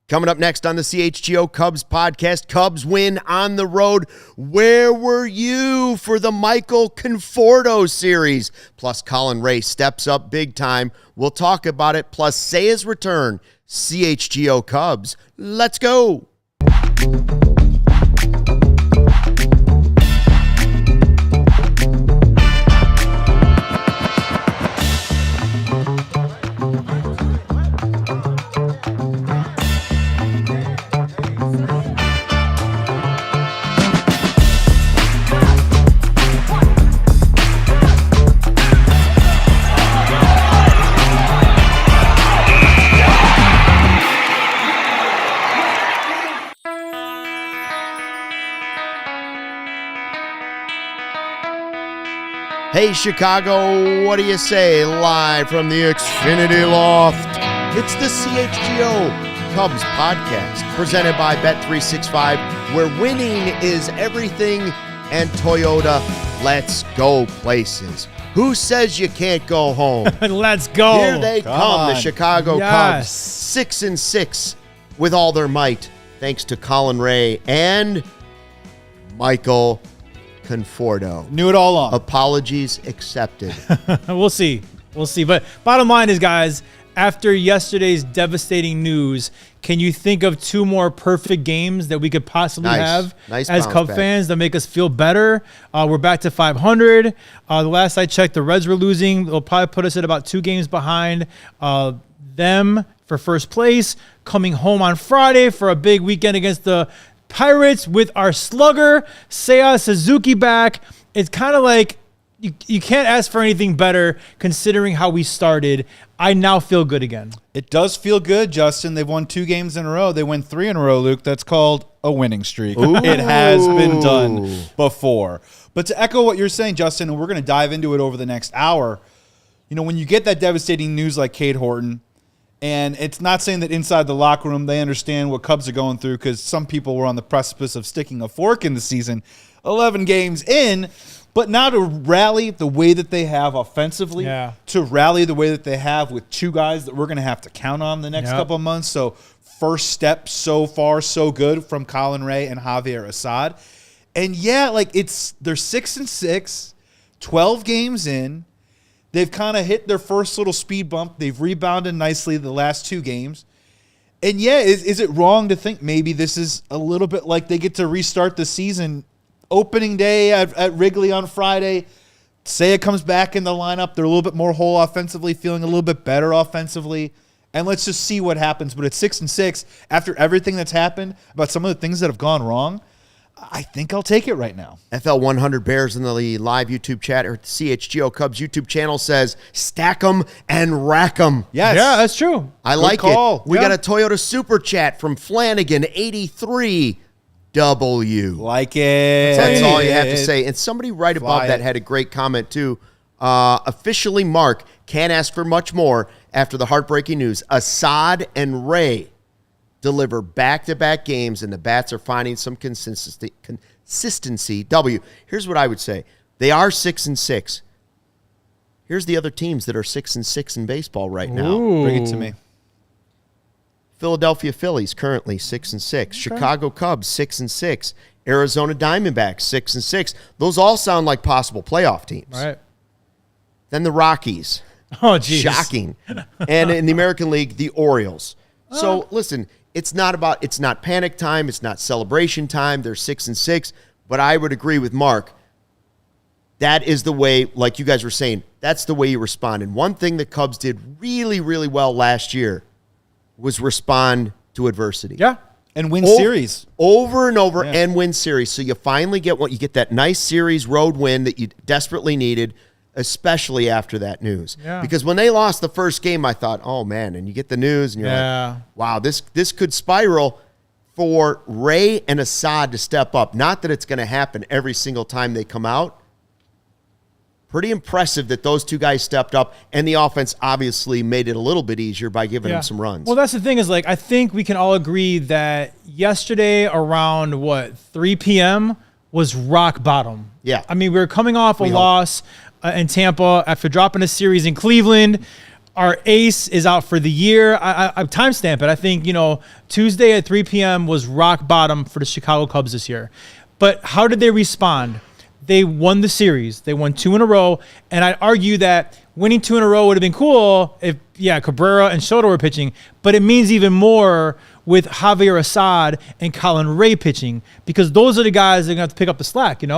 Coming up next on the CHGO Cubs podcast, Cubs win on the road. Where were you for the Michael Conforto series? Plus, Colin Rea steps up big time. We'll talk about it. Plus, Seiya's return. CHGO Cubs. Let's go. Hey, Chicago, what do you say? Live from the Xfinity Loft, it's the CHGO Cubs podcast, presented by Bet365, where winning is everything, and Toyota, let's go places. Who says you can't go home? Let's go. Here they come, the Chicago Cubs, 6-6 with all their might, thanks to Colin Rea and Michael Conforto. Knew it all along. Apologies accepted. We'll see. But bottom line is, guys, after yesterday's devastating news, can you think of two more perfect games that we could possibly have as Cub fans that make us feel better? We're back to 500. The last I checked, the Reds were losing. They'll probably put us at about 2 games behind them for first place. Coming home on Friday for a big weekend against the Pirates with our slugger, Seiya Suzuki, back. It's kind of like you can't ask for anything better considering how we started. I now feel good again. It does feel good, Justin. They've won 2 games in a row. They win 3 in a row, Luke. That's called a winning streak. Ooh. It has been done before. But to echo what you're saying, Justin, and we're going to dive into it over the next hour, you know, when you get that devastating news like Cade Horton, and it's not saying that inside the locker room they understand what Cubs are going through, because some people were on the precipice of sticking a fork in the season 11 games in. But now to rally the way that they have offensively, to rally the way that they have with 2 guys that we're going to have to count on the next couple of months. So first step so far, so good from Colin Rea and Javier Assad. And yeah, like they're 6-6, 12 games in. They've kind of hit their first little speed bump. They've rebounded nicely the last 2 games. And yeah, is it wrong to think maybe this is a little bit like they get to restart the season opening day at Wrigley on Friday? Seiya comes back in the lineup. They're a little bit more whole offensively, feeling a little bit better offensively. And let's just see what happens. But at 6-6, after everything that's happened, about some of the things that have gone wrong, I think I'll take it right now. FL 100 Bears in the live YouTube chat or CHGO Cubs YouTube channel says, stack 'em and rack 'em. Yes. Yeah, that's true. I like it. We got a Toyota Super Chat from Flanagan, 83W. Like it. That's all you have to say. And somebody right above that had a great comment, too. Officially, Mark, can't ask for much more after the heartbreaking news. Assad and Rea deliver back-to-back games, and the bats are finding some consistency. W. Here's what I would say. They are 6-6. Here's the other teams that are 6-6 in baseball right now. Ooh. Bring it to me. Philadelphia Phillies currently 6-6. Okay. Chicago Cubs 6-6. Arizona Diamondbacks 6-6. Those all sound like possible playoff teams. All right. Then the Rockies. Oh, geez. Shocking. And in the American League, the Orioles. So listen, it's not panic time. It's not celebration time. They're 6-6. But I would agree with Mark. That is the way, like you guys were saying, that's the way you respond. And one thing the Cubs did really, really well last year was respond to adversity. Yeah. And win series. Over and over and win series. So you finally get that nice series road win that you desperately needed, especially after that news. Yeah. Because when they lost the first game, I thought, oh, man, and you get the news and you're like, wow, this could spiral. For Rea and Assad to step up. Not that it's going to happen every single time they come out. Pretty impressive that those 2 guys stepped up, and the offense obviously made it a little bit easier by giving them some runs. Well, that's the thing is, like, I think we can all agree that yesterday around, 3 p.m. was rock bottom. Yeah. I mean, we were coming off a loss in Tampa after dropping a series in Cleveland. our ace is out for the year. I timestamp it. I think, Tuesday at 3 p.m. was rock bottom for the Chicago Cubs this year. But how did they respond? They won the series. They won 2 in a row. And I'd argue that winning 2 in a row would have been cool if, Cabrera and Shota were pitching. But it means even more with Javier Assad and Colin Rea pitching, because those are the guys that are going to have to pick up the slack, And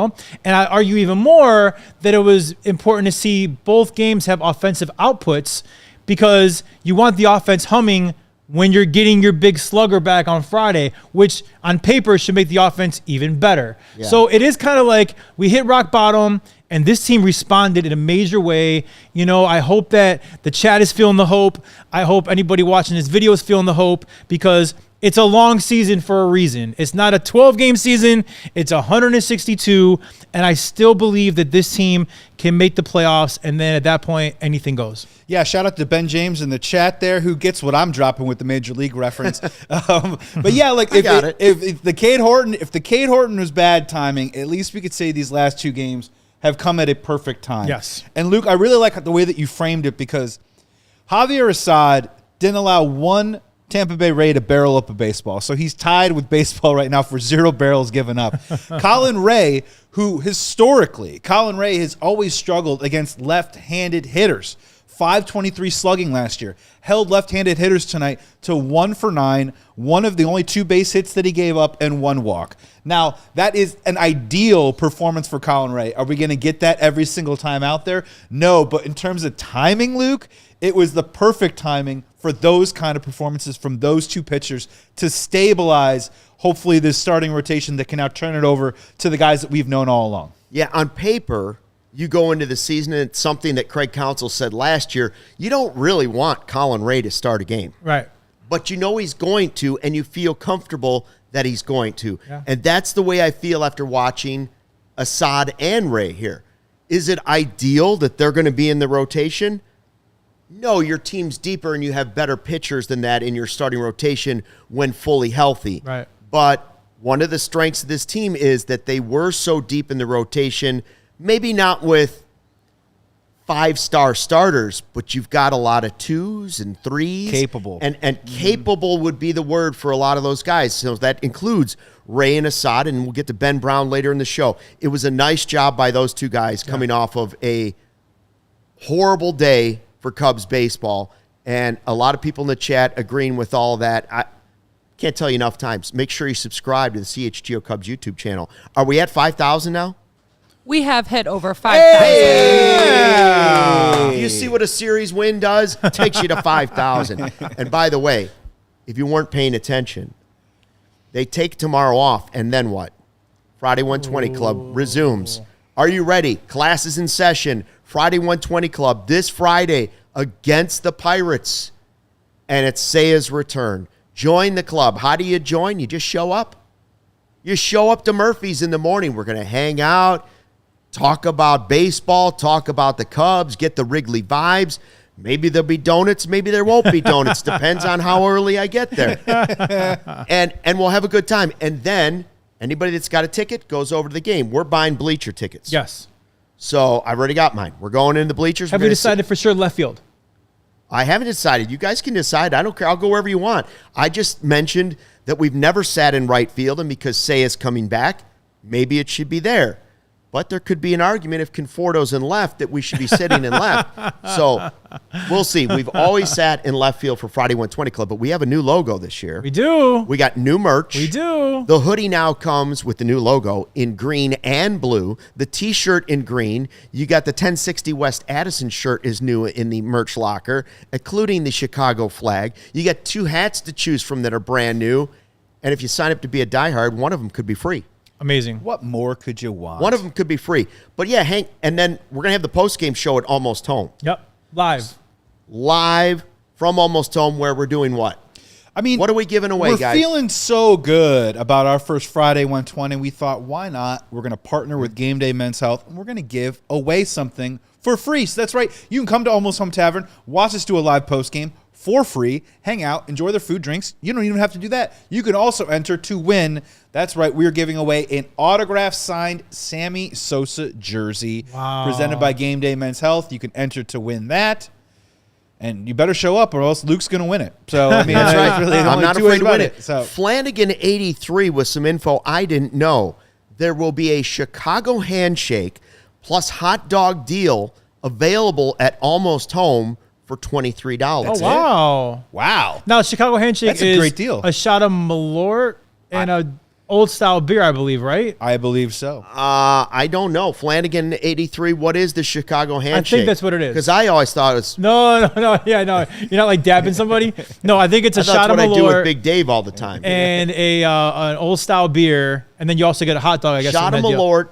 I argue even more that it was important to see both games have offensive outputs, because you want the offense humming when you're getting your big slugger back on Friday, which on paper should make the offense even better. Yeah. So it is kind of like we hit rock bottom, and this team responded in a major way. I hope that the chat is feeling the hope. I hope anybody watching this video is feeling the hope, because it's a long season for a reason. It's not a 12-game season. It's 162, and I still believe that this team can make the playoffs, and then at that point, anything goes. Yeah, shout out to Ben James in the chat there, who gets what I'm dropping with the Major League reference. But yeah, like if the Cade Horton was bad timing, at least we could say these last 2 games have come at a perfect time. Yes. And Luke, I really like the way that you framed it, because Javier Assad didn't allow one Tampa Bay Ray to barrel up a baseball. So he's tied with baseball right now for 0 barrels given up. Colin Rea, who historically, has always struggled against left-handed hitters. 523 slugging last year. Held left-handed hitters tonight to 1 for 9, one of the only 2 base hits that he gave up, and 1 walk. Now, that is an ideal performance for Colin Rea. Are we going to get that every single time out there? No, but in terms of timing, Luke, it was the perfect timing for those kind of performances from those 2 pitchers to stabilize, hopefully, this starting rotation that can now turn it over to the guys that we've known all along. Yeah, on paper, you go into the season, and it's something that Craig Counsell said last year, you don't really want Colin Rea to start a game. Right. But he's going to, and you feel comfortable that he's going to. Yeah. And that's the way I feel after watching Assad and Rea here. Is it ideal that they're going to be in the rotation? No, your team's deeper and you have better pitchers than that in your starting rotation when fully healthy. Right. But one of the strengths of this team is that they were so deep in the rotation, maybe not with 5-star starters, but you've got a lot of 2s and 3s. Capable. And capable would be the word for a lot of those guys. So that includes Rea and Assad, and we'll get to Ben Brown later in the show. It was a nice job by those 2 guys coming off of a horrible day for Cubs baseball, and a lot of people in the chat agreeing with all that. I can't tell you enough times. Make sure you subscribe to the CHGO Cubs YouTube channel. Are we at 5,000 now? We have hit over 5,000. Hey! You see what a series win does? It takes you to 5,000. And by the way, if you weren't paying attention, they take tomorrow off, and then what? Friday 120 Club resumes. Are you ready? Class is in session. Friday 120 Club this Friday against the Pirates. And it's Seiya's return. Join the club. How do you join? You just show up. You show up to Murphy's in the morning. We're going to hang out, talk about baseball, talk about the Cubs, get the Wrigley vibes. Maybe there'll be donuts. Maybe there won't be donuts. Depends on how early I get there. And we'll have a good time. And then anybody that's got a ticket goes over to the game. We're buying bleacher tickets. Yes. So I've already got mine. We're going in the bleachers. Have you decided for sure left field? I haven't decided. You guys can decide. I don't care. I'll go wherever you want. I just mentioned that we've never sat in right field, and because Seiya's coming back, maybe it should be there. But there could be an argument if Conforto's in left that we should be sitting in left. So we'll see. We've always sat in left field for Friday 120 Club, but we have a new logo this year. We do. We got new merch. We do. The hoodie now comes with the new logo in green and blue. The T-shirt in green. You got the 1060 West Addison shirt is new in the merch locker, including the Chicago flag. You got 2 hats to choose from that are brand new. And if you sign up to be a diehard, one of them could be free. Amazing. What more could you want? One of them could be free. But yeah, Hank, and then we're going to have the post-game show at Almost Home. Yep. Live from Almost Home, where we're doing what? I mean, what are we giving away, guys? We're feeling so good about our first Friday 120. We thought, why not? We're going to partner with Game Day Men's Health, and we're going to give away something for free. So that's right. You can come to Almost Home Tavern, watch us do a live post-game for free, hang out, enjoy their food, drinks. You don't even have to do that. You can also enter to win. That's right. We're giving away an autograph signed Sammy Sosa jersey presented by Game Day Men's Health. You can enter to win that. And you better show up or else Luke's going to win it. So, I mean, that's right. Really I'm not afraid to win it. So. Flanagan 83 with some info I didn't know. There will be a Chicago handshake plus hot dog deal available at Almost Home for $23. Oh, wow. Wow. Now, Chicago handshake That's a great deal. A shot of Malort and a old style beer, I believe, right? I believe so. I don't know. Flanagan 83, what is the Chicago handshake? I think that's what it is. Because I always thought it was... No. Yeah, no. You're not like dabbing somebody? No, I think it's a shot of Malort. That's what I do with Big Dave all the time. And an old style beer. And then you also get a hot dog, I guess. Shot of Malort,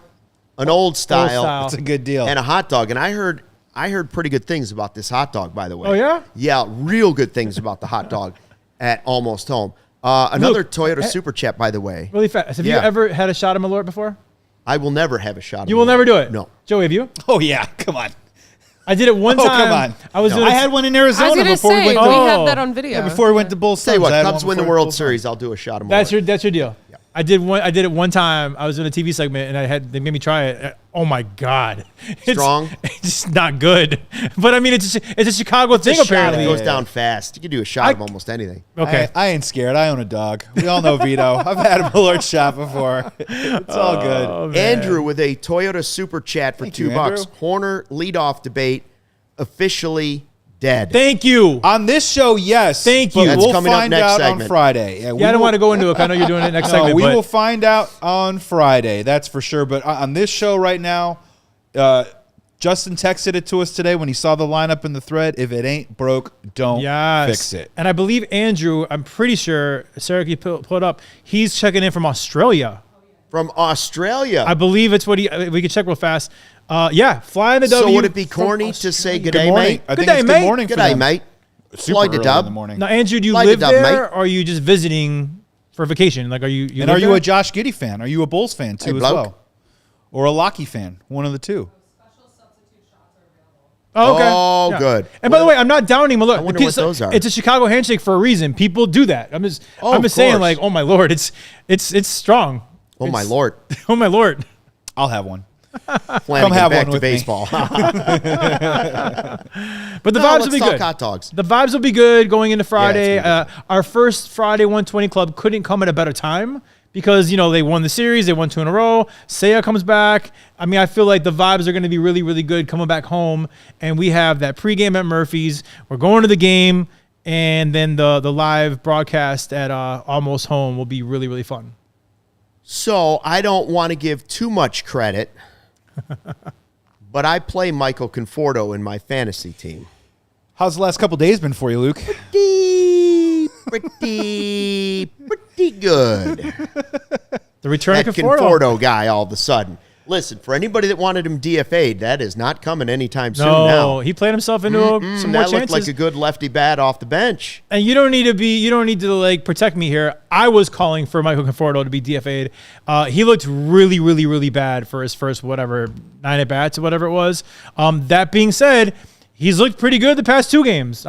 an old style. That's a good deal. And a hot dog. And I heard pretty good things about this hot dog, by the way. Oh, yeah? Yeah, real good things about the hot dog at Almost Home. Another Luke, Toyota Super Chat, by the way. Really fast. Have you ever had a shot of Malort before? I will never have a shot of You will never do it? No. Joey, have you? Oh, yeah. Come on. I did it one time. Come on. I had one in Arizona I was before say, we went we to... have that on video. Yeah, before we went to Bulls. Say what, Cubs win the World Series, I'll do a shot of Malort. That's your deal. Yeah. I did it one time. I was in a TV segment and they made me try it. Oh my God. Strong? It's just not good. But I mean, it's a Chicago thing apparently. It goes down fast. You can do a shot of almost anything. Okay. I ain't scared. I own a dog. We all know Vito. I've had a Malort shot before. It's all good. Oh, Andrew with a Toyota Super Chat for Thank you, $2. Andrew. Horner leadoff debate officially dead. Thank you. On this show, yes. Thank you. But That's we'll coming up find next out segment. on Friday. I don't want to go into it. I know you're doing it next segment. We but will find out on Friday. That's for sure. But on this show right now, Justin texted it to us today when he saw the lineup in the thread. If it ain't broke, don't fix it. And I believe Andrew, I'm pretty sure, Sarah, you put up, he's checking in from Australia. From Australia. I believe it's what we could check real fast. Flying the W. So would it be corny to say good day, Good morning. mate? I Good think day, it's mate. good morning Good for day, them. mate. Super Fly the early dub. in the morning. Now, Andrew, do you Fly live the dub, there, mate. or are you just visiting for vacation? Like, are you And live are you there? a Josh Giddey fan? Are you a Bulls fan too as bloke. well? Or a Lockie fan? One of the two. Oh, okay. Oh, good. And by the way, I'm not downing Malort. I wonder what those are. It's a Chicago handshake for a reason. People do that. I'm just saying, course. like, oh my Lord, it's strong. Oh, my Lord. Oh my Lord. I'll have one. Flanagan have back one to with me. baseball. But the vibes will be good. Hot dogs. The vibes will be good going into Friday. Yeah, it's Our first Friday 120 club couldn't come at a better time because, they won the series. They won 2 in a row. Seiya comes back. I mean, I feel like the vibes are going to be really, really good coming back home. And we have that pregame at Murphy's. We're going to the game. And then the live broadcast at Almost Home will be really, really fun. So I don't want to give too much credit, but I play Michael Conforto in my fantasy team. How's the last couple days been for you, Luke? Pretty good. The return That of Conforto. Conforto guy all of a sudden. Listen, for anybody that wanted him DFA'd, that is not coming anytime soon now. No, he played himself into some more That chances. looked like a good lefty bat off the bench. And you don't need to like protect me here. I was calling for Michael Conforto to be DFA'd. He looked really, really, really bad for his first 9 at bats or whatever it was. That being said, he's looked pretty good the past 2 games.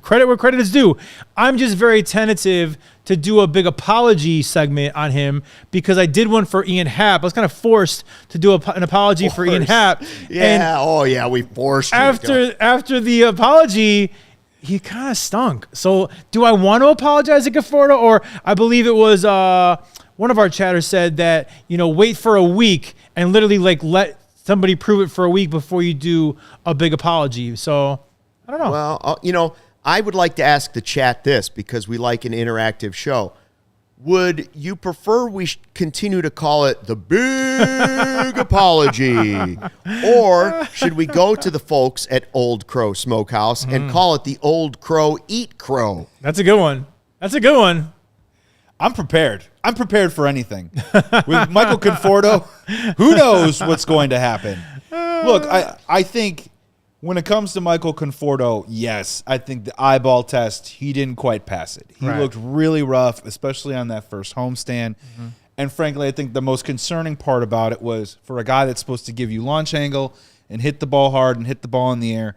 Credit where credit is due. I'm just very tentative to do a big apology segment on him because I did one for Ian Happ. I was kind of forced to do an apology for Ian Happ. Yeah, we forced you. After the apology, he kind of stunk. So do I want to apologize to Conforto? Or I believe it was one of our chatters said that, wait for a week and literally let somebody prove it for a week before you do a big apology. So I don't know. Well, I would like to ask the chat this because we like an interactive show. Would you prefer we continue to call it the big apology? Or should we go to the folks at Old Crow Smokehouse and call it the Old Crow Eat Crow? That's a good one. I'm prepared. I'm prepared for anything. With Michael Conforto, who knows what's going to happen? Look, I think when it comes to Michael Conforto, yes, I think the eyeball test, he didn't quite pass it. He looked really rough, especially on that first homestand. Mm-hmm. And frankly, I think the most concerning part about it was for a guy that's supposed to give you launch angle and hit the ball hard and hit the ball in the air,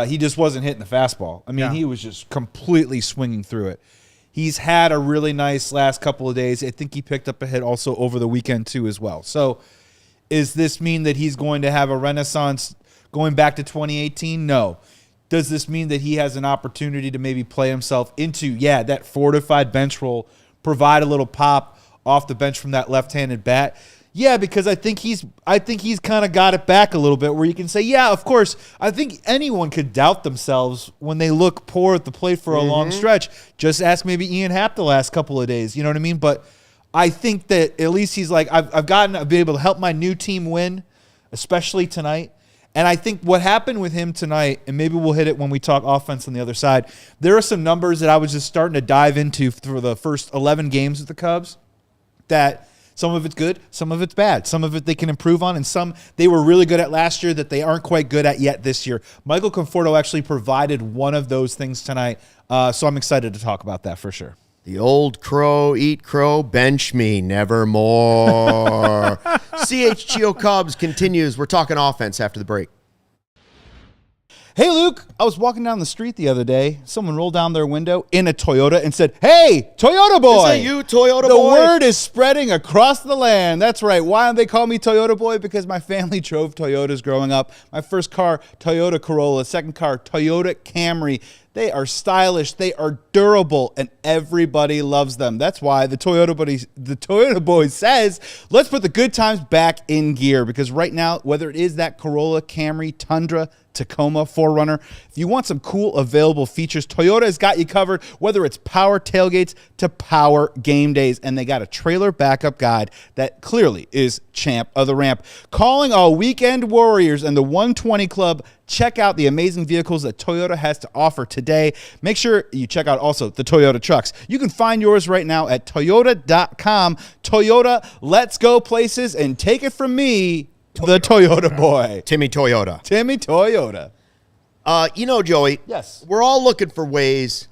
he just wasn't hitting the fastball. I mean, he was just completely swinging through it. He's had a really nice last couple of days. I think he picked up a hit also over the weekend too as well. So does this mean that he's going to have a renaissance going back to 2018? No. does this mean that he has an opportunity to maybe play himself into, that fortified bench role, provide a little pop off the bench from that left-handed bat? Yeah, because I think he's kind of got it back a little bit where you can say, yeah, of course, I think anyone could doubt themselves when they look poor at the plate for a long stretch. Just ask maybe Ian Happ the last couple of days. You know what I mean? But I think that at least he's like, I've been able to help my new team win, especially tonight. And I think what happened with him tonight, and maybe we'll hit it when we talk offense on the other side, there are some numbers that I was just starting to dive into for the first 11 games with the Cubs that some of it's good, some of it's bad. Some of it they can improve on, and some they were really good at last year that they aren't quite good at yet this year. Michael Conforto actually provided one of those things tonight, so I'm excited to talk about that for sure. The old crow, eat crow, bench me, nevermore. CHGO Cubs continues. We're talking offense after the break. Hey, Luke, I was walking down the street the other day. Someone rolled down their window in a Toyota and said, "Hey, Toyota boy." Is that you, Toyota boy? The word is spreading across the land. That's right. Why do they call me Toyota boy? Because my family drove Toyotas growing up. My first car, Toyota Corolla. Second car, Toyota Camry. They are stylish, they are durable, and everybody loves them. That's why the Toyota Boy says, let's put the good times back in gear. Because right now, whether it is that Corolla, Camry, Tundra, Tacoma, 4Runner, if you want some cool available features, Toyota has got you covered, whether it's power tailgates to power game days. And they got a trailer backup guide that clearly is champ of the ramp. Calling all weekend warriors and the 120 Club, check out the amazing vehicles that Toyota has to offer today. Make sure you check out also the Toyota trucks. You can find yours right now at Toyota.com. Toyota, let's go places, and take it from me, the Toyota boy. Timmy Toyota. Timmy Toyota. Joey. Yes. We're all looking for ways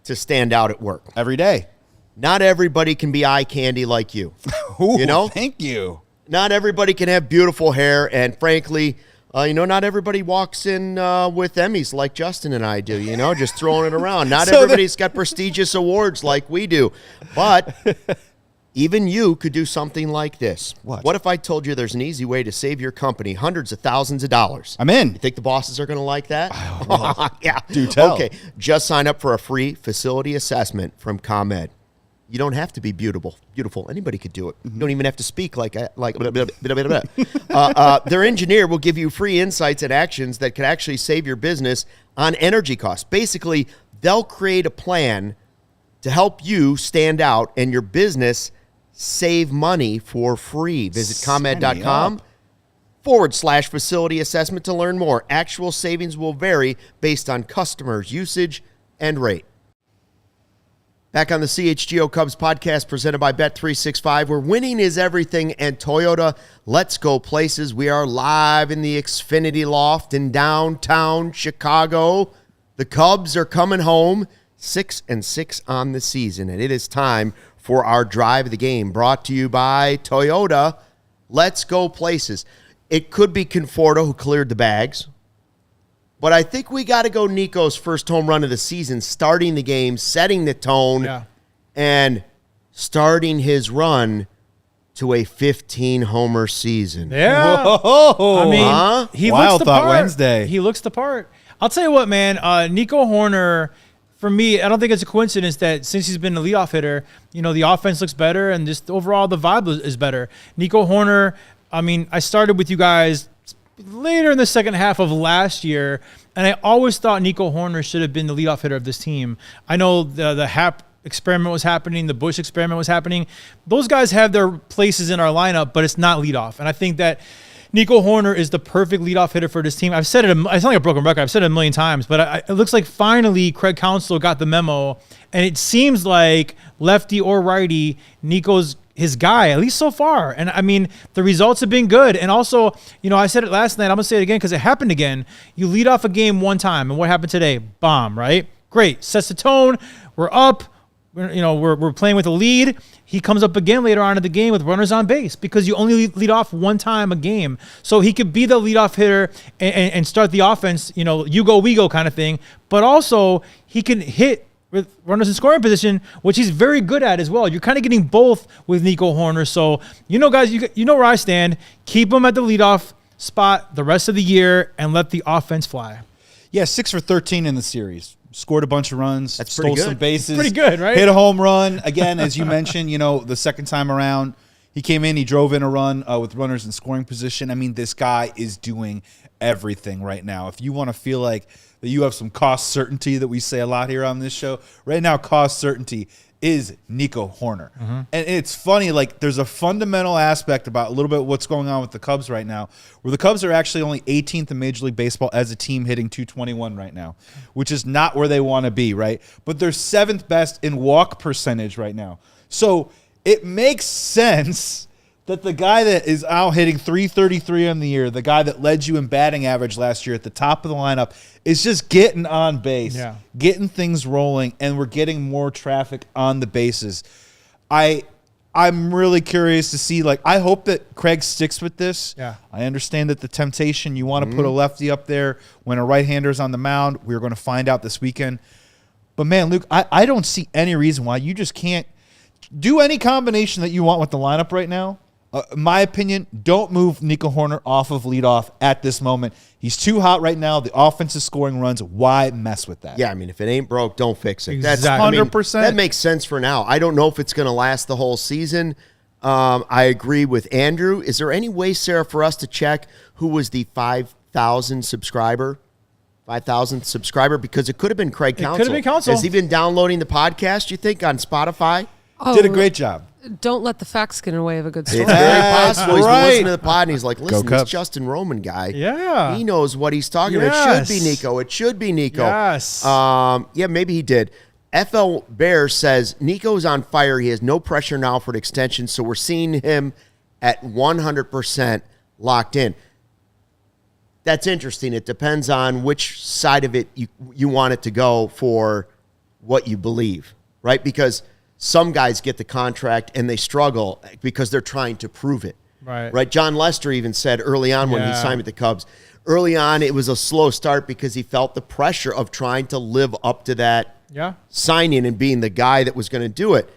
to stand out at work. Every day. Not everybody can be eye candy like you. Ooh, thank you. Not everybody can have beautiful hair, and frankly, not everybody walks in with Emmys like Justin and I do, just throwing it around. Not everybody's got prestigious awards like we do. But even you could do something like this. What if I told you there's an easy way to save your company hundreds of thousands of dollars? I'm in. You think the bosses are going to like that? Yeah. Do tell. Okay. Just sign up for a free facility assessment from ComEd. You don't have to be beautiful. Anybody could do it. You don't even have to speak like blah, blah, blah, blah, blah. Their engineer will give you free insights and actions that could actually save your business on energy costs. Basically, they'll create a plan to help you stand out and your business save money for free. Visit ComEd.com/facility assessment to learn more. Actual savings will vary based on customers' usage and rate. Back on the CHGO Cubs podcast presented by Bet365, where winning is everything, and Toyota, let's go places. We are live in the Xfinity Loft in downtown Chicago. The Cubs are coming home 6-6 on the season, and it is time for our drive of the game, brought to you by Toyota. Let's go places. It could be Conforto who cleared the bags. But I think we got to go Nico's first home run of the season, starting the game, setting the tone, and starting his run to a 15-homer season. Yeah. Whoa. I mean, he looks the part. Wednesday. He looks the part. I'll tell you what, man. Nico Hoerner, for me, I don't think it's a coincidence that since he's been a leadoff hitter, the offense looks better and just overall the vibe is better. Nico Hoerner, I mean, I started with you guys later in the second half of last year, and I always thought Nico Hoerner should have been the leadoff hitter of this team. I know the Happ experiment was happening, the Bush experiment was happening. Those guys have their places in our lineup, but it's not leadoff. And I think that Nico Hoerner is the perfect leadoff hitter for this team. I've said it, I sound like a broken record. I've said it a million times, but it looks like finally Craig Counsell got the memo, and it seems like lefty or righty, Nico's his guy, at least so far. And I mean, the results have been good. And also, I said it last night, I'm going to say it again because it happened again. You lead off a game one time, and what happened today? Bomb, right? Great. Sets the tone. We're up. We're playing with a lead. He comes up again later on in the game with runners on base because you only lead off one time a game. So he could be the leadoff hitter and start the offense, you go, we go kind of thing. But also, he can hit with runners in scoring position, which he's very good at as well. You're kind of getting both with Nico Hoerner. So, guys, you know where I stand. Keep him at the leadoff spot the rest of the year and let the offense fly. Yeah, 6 for 13 in the series. Scored a bunch of runs. That's stole pretty good. some bases. Pretty good, right? Hit a home run. Again, as you mentioned, the second time around, he came in, he drove in a run with runners in scoring position. I mean, this guy is doing everything right now. If you want to feel like that you have some cost certainty that we say a lot here on this show, right now cost certainty is Nico Hoerner. And it's funny, like there's a fundamental aspect about a little bit what's going on with the Cubs right now, where the Cubs are actually only 18th in Major League Baseball as a team hitting .221 right now, which is not where they want to be, right? But they're 7th best in walk percentage right now. So it makes sense that the guy that is out hitting .333 on the year, the guy that led you in batting average last year at the top of the lineup, is just getting on base, getting things rolling, and we're getting more traffic on the bases. I'm really curious to see, I hope that Craig sticks with this. Yeah. I understand that the temptation, you want to put a lefty up there when a right-hander's on the mound. We're going to find out this weekend. But, man, Luke, I don't see any reason why you just can't do any combination that you want with the lineup right now. My opinion, don't move Nico Hoerner off of leadoff at this moment. He's too hot right now. The offense is scoring runs. Why mess with that? Yeah, I mean, if it ain't broke, don't fix it. Exactly. That's 100%. That makes sense for now. I don't know if it's going to last the whole season. I agree with Andrew. Is there any way, Sarah, for us to check who was the 5,000th subscriber? Because it could have been Craig Counsell. It could have been Counsell. Has he been downloading the podcast, you think, on Spotify? Oh, Did a great job. Don't let the facts get in the way of a good story. It's very possible. He's been right. listening to the pod, and he's like, listen, this Cubs. Justin Roman guy, Yeah. he knows what he's talking about. It should be Nico. It should be Nico. Yes. Yeah, maybe he did. FL Bear says, Nico's on fire. He has no pressure now for an extension, so we're seeing him at 100% locked in. That's interesting. It depends on which side of it you want it to go for what you believe, right? Because some guys get the contract and they struggle because they're trying to prove it. Right. John Lester even said early on when he signed with the Cubs, early on it was a slow start because he felt the pressure of trying to live up to that signing and being the guy that was going to do it.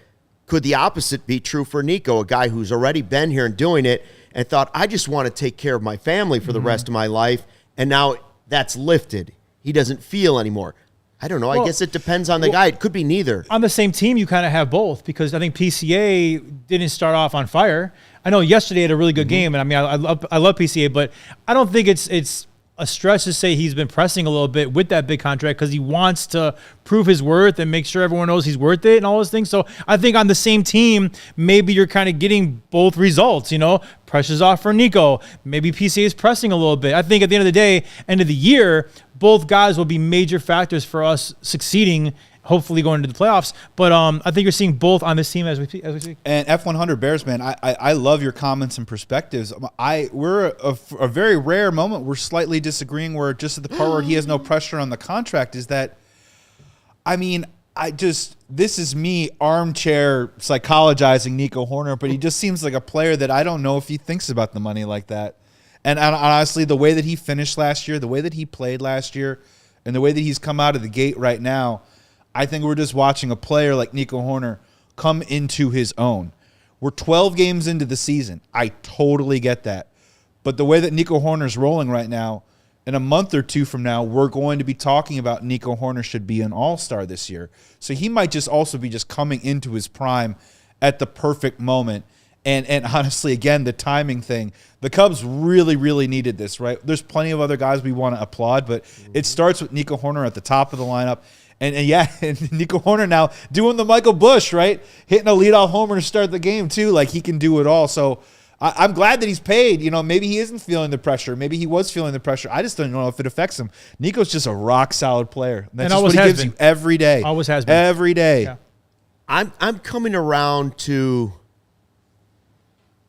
Could the opposite be true for Nico, a guy who's already been here and doing it and thought, I just want to take care of my family for the rest of my life, and now that's lifted. He doesn't feel anymore. I don't know. I guess it depends on the guy. It could be neither. On the same team, you kind of have both because I think PCA didn't start off on fire. I know yesterday had a really good game, and I mean, I love PCA, but I don't think it's a stretch to say he's been pressing a little bit with that big contract because he wants to prove his worth and make sure everyone knows he's worth it and all those things. So I think on the same team, maybe you're kind of getting both results, pressure's off for Nico. Maybe PCA is pressing a little bit. I think at the end of the day, end of the year, both guys will be major factors for us succeeding, hopefully going into the playoffs. But I think you're seeing both on this team as we speak. And F100 Bears, man, I love your comments and perspectives. We're a very rare moment. We're slightly disagreeing. We're just at the part where he has no pressure on the contract. Is that, I mean, this is me armchair psychologizing Nico Hoerner, but he just seems like a player that I don't know if he thinks about the money like that. And honestly, the way that he finished last year, the way that he played last year, and the way that he's come out of the gate right now, I think we're just watching a player like Nico Hoerner come into his own. We're 12 games into the season. I totally get that. But the way that Nico Hoerner's rolling right now, in a month or two from now, we're going to be talking about Nico Hoerner should be an all-star this year. So he might just also be just coming into his prime at the perfect moment. And honestly, again, the timing thing, the Cubs really, really needed this, right? There's plenty of other guys we want to applaud, but it starts with Nico Hoerner at the top of the lineup. And Nico Hoerner now doing the Michael Busch, right? Hitting a leadoff homer to start the game, too. Like, he can do it all. So I'm glad that he's paid. Maybe he isn't feeling the pressure. Maybe he was feeling the pressure. I just don't know if it affects him. Nico's just a rock-solid player. That's just what he gives you every day. Always has been. Every day. Yeah. I'm coming around to...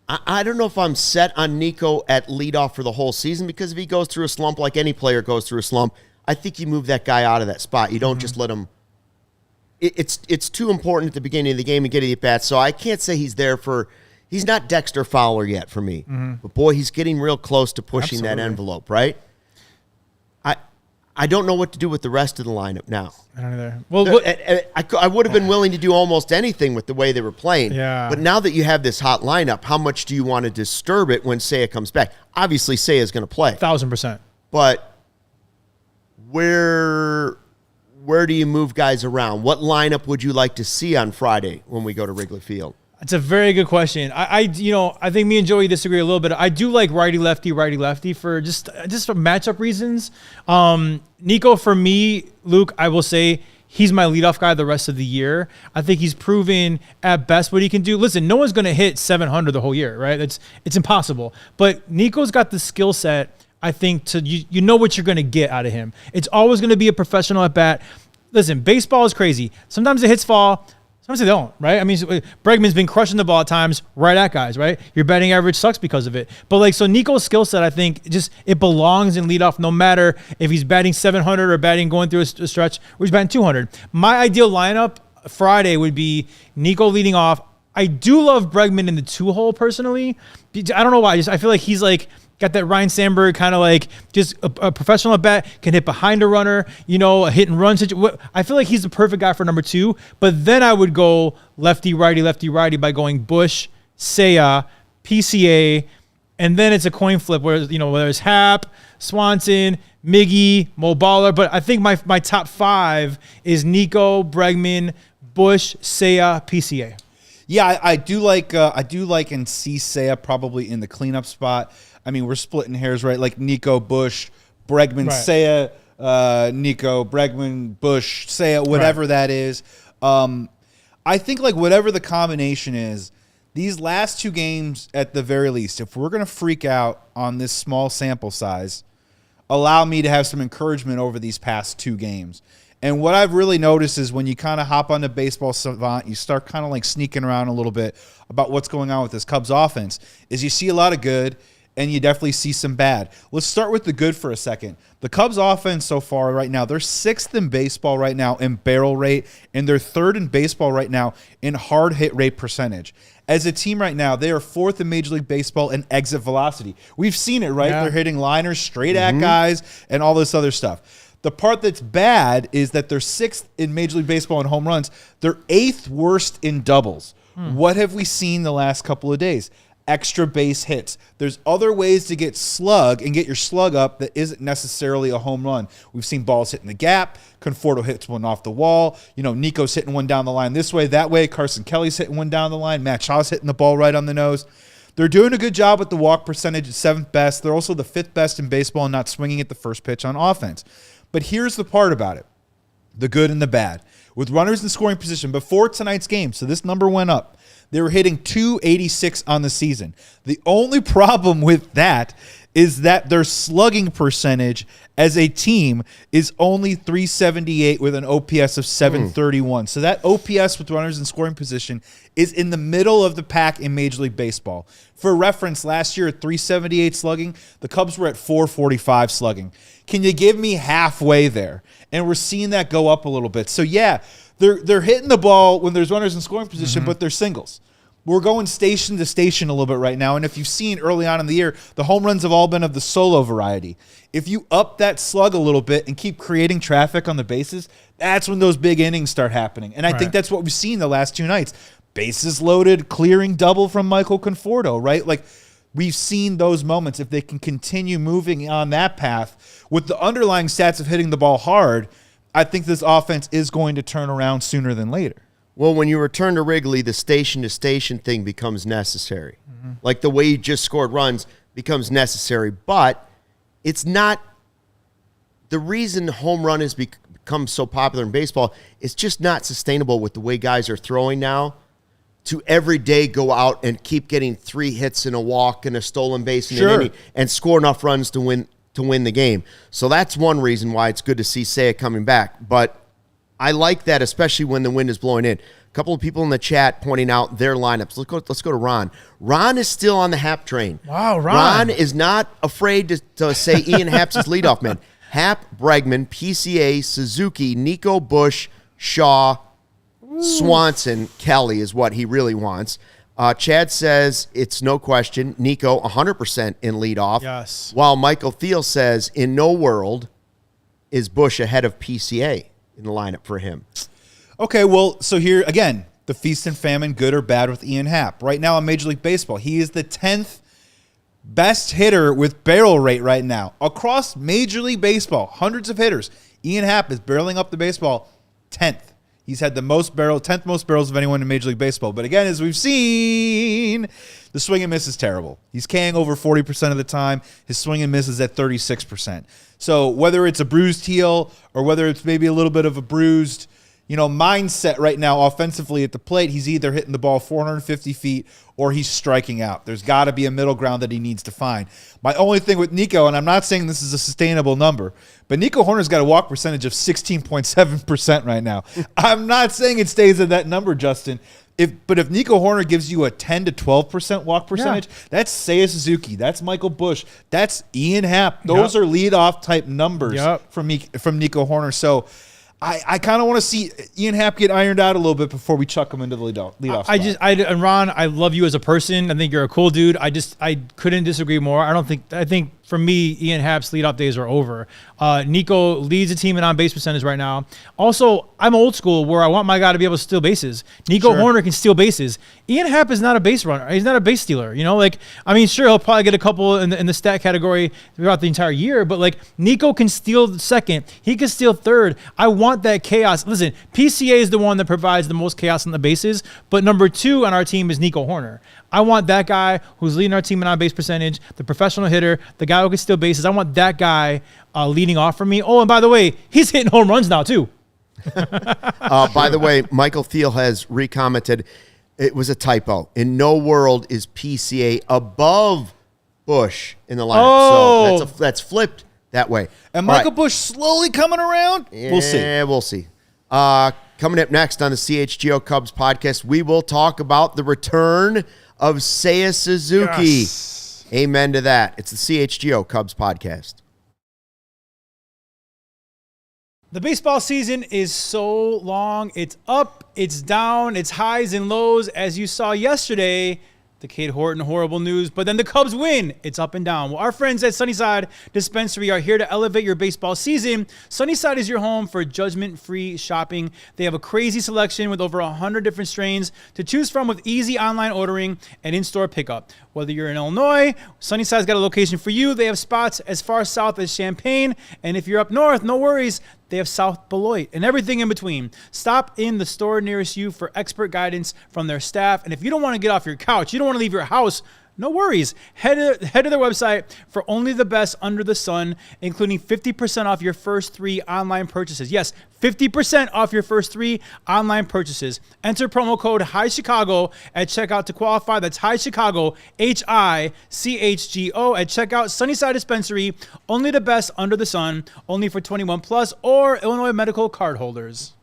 I don't know if I'm set on Nico at leadoff for the whole season, because if he goes through a slump like any player goes through a slump, I think you move that guy out of that spot. You don't just let him. It's too important at the beginning of the game to get at bats. So I can't say he's there for. He's not Dexter Fowler yet for me. But boy, he's getting real close to pushing that envelope, right? I don't know what to do with the rest of the lineup now. I don't either. Well, I would have been willing to do almost anything with the way they were playing. Yeah. But now that you have this hot lineup, how much do you want to disturb it when Seiya comes back? Obviously, Seiya is going to play. 1,000%. But where do you move guys around? What lineup would you like to see on Friday when we go to Wrigley Field? It's a very good question. I think me and Joey disagree a little bit. I do like righty lefty for just for matchup reasons. Nico, for me, Luke, I will say he's my leadoff guy the rest of the year. I think he's proven at best what he can do. Listen, no one's going to hit 700 the whole year, right? It's impossible. But Nico's got the skill set, I think, to you know what you're going to get out of him. It's always going to be a professional at bat. Listen, baseball is crazy. Sometimes the hits fall. Sometimes they don't, right? I mean, Bregman's been crushing the ball at times right at guys, right? Your batting average sucks because of it. But so Nico's skill set, I think, it belongs in leadoff no matter if he's batting 700 or going through a stretch or he's batting 200. My ideal lineup Friday would be Nico leading off. I do love Bregman in the 2-hole personally. I don't know why. I feel like he's got that Ryan Sandberg kind of just a professional at bat, can hit behind a runner, a hit and run situation. I feel like he's the perfect guy for number 2. But then I would go lefty righty by going Bush, Seiya, PCA, and then it's a coin flip where whether it's Hap, Swanson, Miggy, Mo Baller. But I think my top 5 is Nico, Bregman, Bush, Seiya, PCA. Yeah, I do like and see Seiya probably in the cleanup spot. I mean, we're splitting hairs, right? Like Nico, Bush, Bregman, right. Seiya, Nico, Bregman, Bush, Seiya, whatever that is. I think whatever the combination is, these last 2 games at the very least, if we're going to freak out on this small sample size, allow me to have some encouragement over these past 2 games. And what I've really noticed is when you kind of hop onto Baseball Savant, you start kind of sneaking around a little bit about what's going on with this Cubs offense, is you see a lot of good, and you definitely see some bad. Let's start with the good for a second. The Cubs offense so far right now, they're 6th in baseball right now in barrel rate, and they're 3rd in baseball right now in hard hit rate percentage. As a team right now, they are 4th in Major League Baseball in exit velocity. We've seen it, right? Yeah. They're hitting liners straight at guys and all this other stuff. The part that's bad is that they're 6th in Major League Baseball in home runs. They're 8th worst in doubles. What have we seen the last couple of days? Extra base hits. There's other ways to get slug and get your slug up that isn't necessarily a home run. We've seen balls hitting the gap. Conforto hits one off the wall. Nico's hitting one down the line this way, that way. Carson Kelly's hitting one down the line. Matt Shaw's hitting the ball right on the nose. They're doing a good job with the walk percentage at 7th best. They're also the 5th best in baseball and not swinging at the first pitch on offense. But here's the part about it, the good and the bad. With runners in scoring position before tonight's game, so this number went up. They were hitting .286 on the season. The only problem with that is that their slugging percentage as a team is only .378 with an OPS of .731. So that OPS with runners in scoring position is in the middle of the pack in Major League Baseball. For reference, last year at .378 slugging, the Cubs were at .445 slugging. Can you give me halfway there? And we're seeing that go up a little bit. So yeah, they're hitting the ball when there's runners in scoring position, but they're singles. We're going station to station a little bit right now, and if you've seen early on in the year, the home runs have all been of the solo variety. If you up that slug a little bit and keep creating traffic on the bases, that's when those big innings start happening. And I think that's what we've seen the last 2 nights. Bases loaded, clearing double from Michael Conforto, right? We've seen those moments. If they can continue moving on that path with the underlying stats of hitting the ball hard, I think this offense is going to turn around sooner than later. Well, when you return to Wrigley, the station-to-station thing becomes necessary. Like the way you just scored runs becomes necessary. But it's not – the reason home run has become so popular in baseball, it's just not sustainable with the way guys are throwing now to every day go out and keep getting 3 hits and a walk and a stolen base in an inning and score enough runs to win the game. So that's one reason why it's good to see Seiya coming back. But – I like that, especially when the wind is blowing in. A couple of people in the chat pointing out their lineups. Let's go to Ron. Ron is still on the Hap train. Wow, Ron is not afraid to say Ian Happ's his leadoff man. Hap, Bregman, PCA, Suzuki, Nico, Bush, Shaw, Swanson, Kelly is what he really wants. Chad says it's no question. Nico, 100% in leadoff. Yes. While Michael Thiel says in no world is Bush ahead of PCA in the lineup for him. Okay, well, so here, again, the feast and famine, good or bad with Ian Happ. Right now in Major League Baseball, he is the 10th best hitter with barrel rate right now across Major League Baseball. Hundreds of hitters. Ian Happ is barreling up the baseball 10th. He's had the 10th most barrels of anyone in Major League Baseball. But again, as we've seen, the swing and miss is terrible. He's K'ing over 40% of the time. His swing and miss is at 36%. So whether it's a bruised heel or whether it's maybe a little bit of a bruised, mindset right now offensively at the plate, he's either hitting the ball 450 feet or he's striking out. There's got to be a middle ground that he needs to find. My only thing with Nico, and I'm not saying this is a sustainable number, but Nico Hoerner's got a walk percentage of 16.7% right now. I'm not saying it stays at that number, Justin. But if Nico Hoerner gives you a 10 to 12% walk percentage, that's Seiya Suzuki, that's Michael Busch, that's Ian Happ. Those are leadoff type numbers from Nico Hoerner. So I kind of want to see Ian Happ get ironed out a little bit before we chuck him into the leadoff spot. And Ron, I love you as a person. I think you're a cool dude. I couldn't disagree more. I think for me, Ian Happ's leadoff days are over. Nico leads the team in on-base percentage right now. Also, I'm old school where I want my guy to be able to steal bases. Nico Hoerner can steal bases. Ian Happ is not a base runner. He's not a base stealer. Sure, he'll probably get a couple in the stat category throughout the entire year, but Nico can steal second. He can steal third. I want that chaos. Listen, PCA is the one that provides the most chaos on the bases, but number 2 on our team is Nico Hoerner. I want that guy who's leading our team in on-base percentage, the professional hitter, the guy who can steal bases. I want that guy leading off for me. Oh, and by the way, he's hitting home runs now too. By the way, Michael Thiel has recommented it was a typo. In no world is PCA above Busch in the lineup. Oh. So that's flipped that way. And Michael Busch slowly coming around? Yeah, we'll see. Coming up next on the CHGO Cubs podcast, we will talk about the return of Seiya Suzuki. Yes. Amen to that. It's the CHGO Cubs podcast. The baseball season is so long. It's up, it's down, it's highs and lows. As you saw yesterday, the Cade Horton horrible news, but then the Cubs win. It's up and down. Well, our friends at Sunnyside Dispensary are here to elevate your baseball season. Sunnyside is your home for judgment-free shopping. They have a crazy selection with over 100 different strains to choose from with easy online ordering and in-store pickup. Whether you're in Illinois, Sunnyside's got a location for you. They have spots as far south as Champaign, and if you're up north, no worries. They have South Beloit and everything in between. Stop in the store nearest you for expert guidance from their staff. And if you don't want to get off your couch, you don't want to leave your house, no worries. Head to their website for only the best under the sun, including 50% off your first 3 online purchases. Yes, 50% off your first 3 online purchases. Enter promo code HIGHChicago at checkout to qualify. That's HIGHChicago, HICHGO at checkout. Sunnyside Dispensary, only the best under the sun, only for 21 plus or Illinois medical card holders.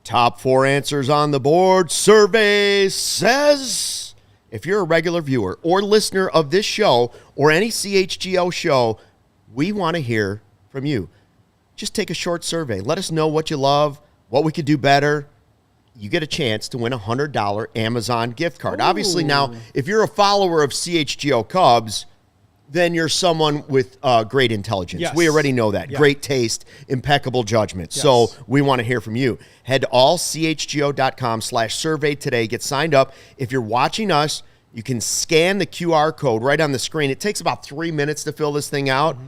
Top 4 answers on the board. Survey says, if you're a regular viewer or listener of this show or any CHGO show, we want to hear from you. Just take a short survey. Let us know what you love, what we could do better. You get a chance to win a $100 Amazon gift card. Ooh. Obviously, now, if you're a follower of CHGO Cubs, then you're someone with great intelligence. Yes. We already know that. Yeah. Great taste, impeccable judgment. Yes. So we want to hear from you. Head to allchgo.com/survey today. Get signed up. If you're watching us, you can scan the QR code right on the screen. It takes about 3 minutes to fill this thing out. Mm-hmm.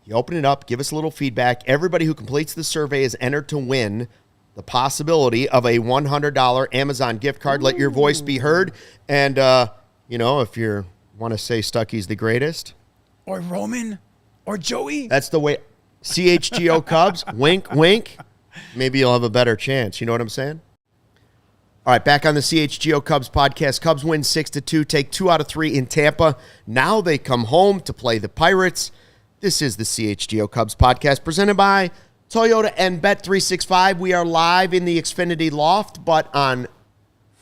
You open it up, give us a little feedback. Everybody who completes the survey is entered to win the possibility of a $100 Amazon gift card. Ooh. Let your voice be heard. And, if you're want to say Stucky's the greatest? Or Roman? Or Joey? That's the way. CHGO Cubs, wink, wink. Maybe you'll have a better chance. You know what I'm saying? All right, back on the CHGO Cubs podcast. Cubs win 6-2, take 2 out of 3 in Tampa. Now they come home to play the Pirates. This is the CHGO Cubs podcast presented by Toyota and Bet365. We are live in the Xfinity Loft, but on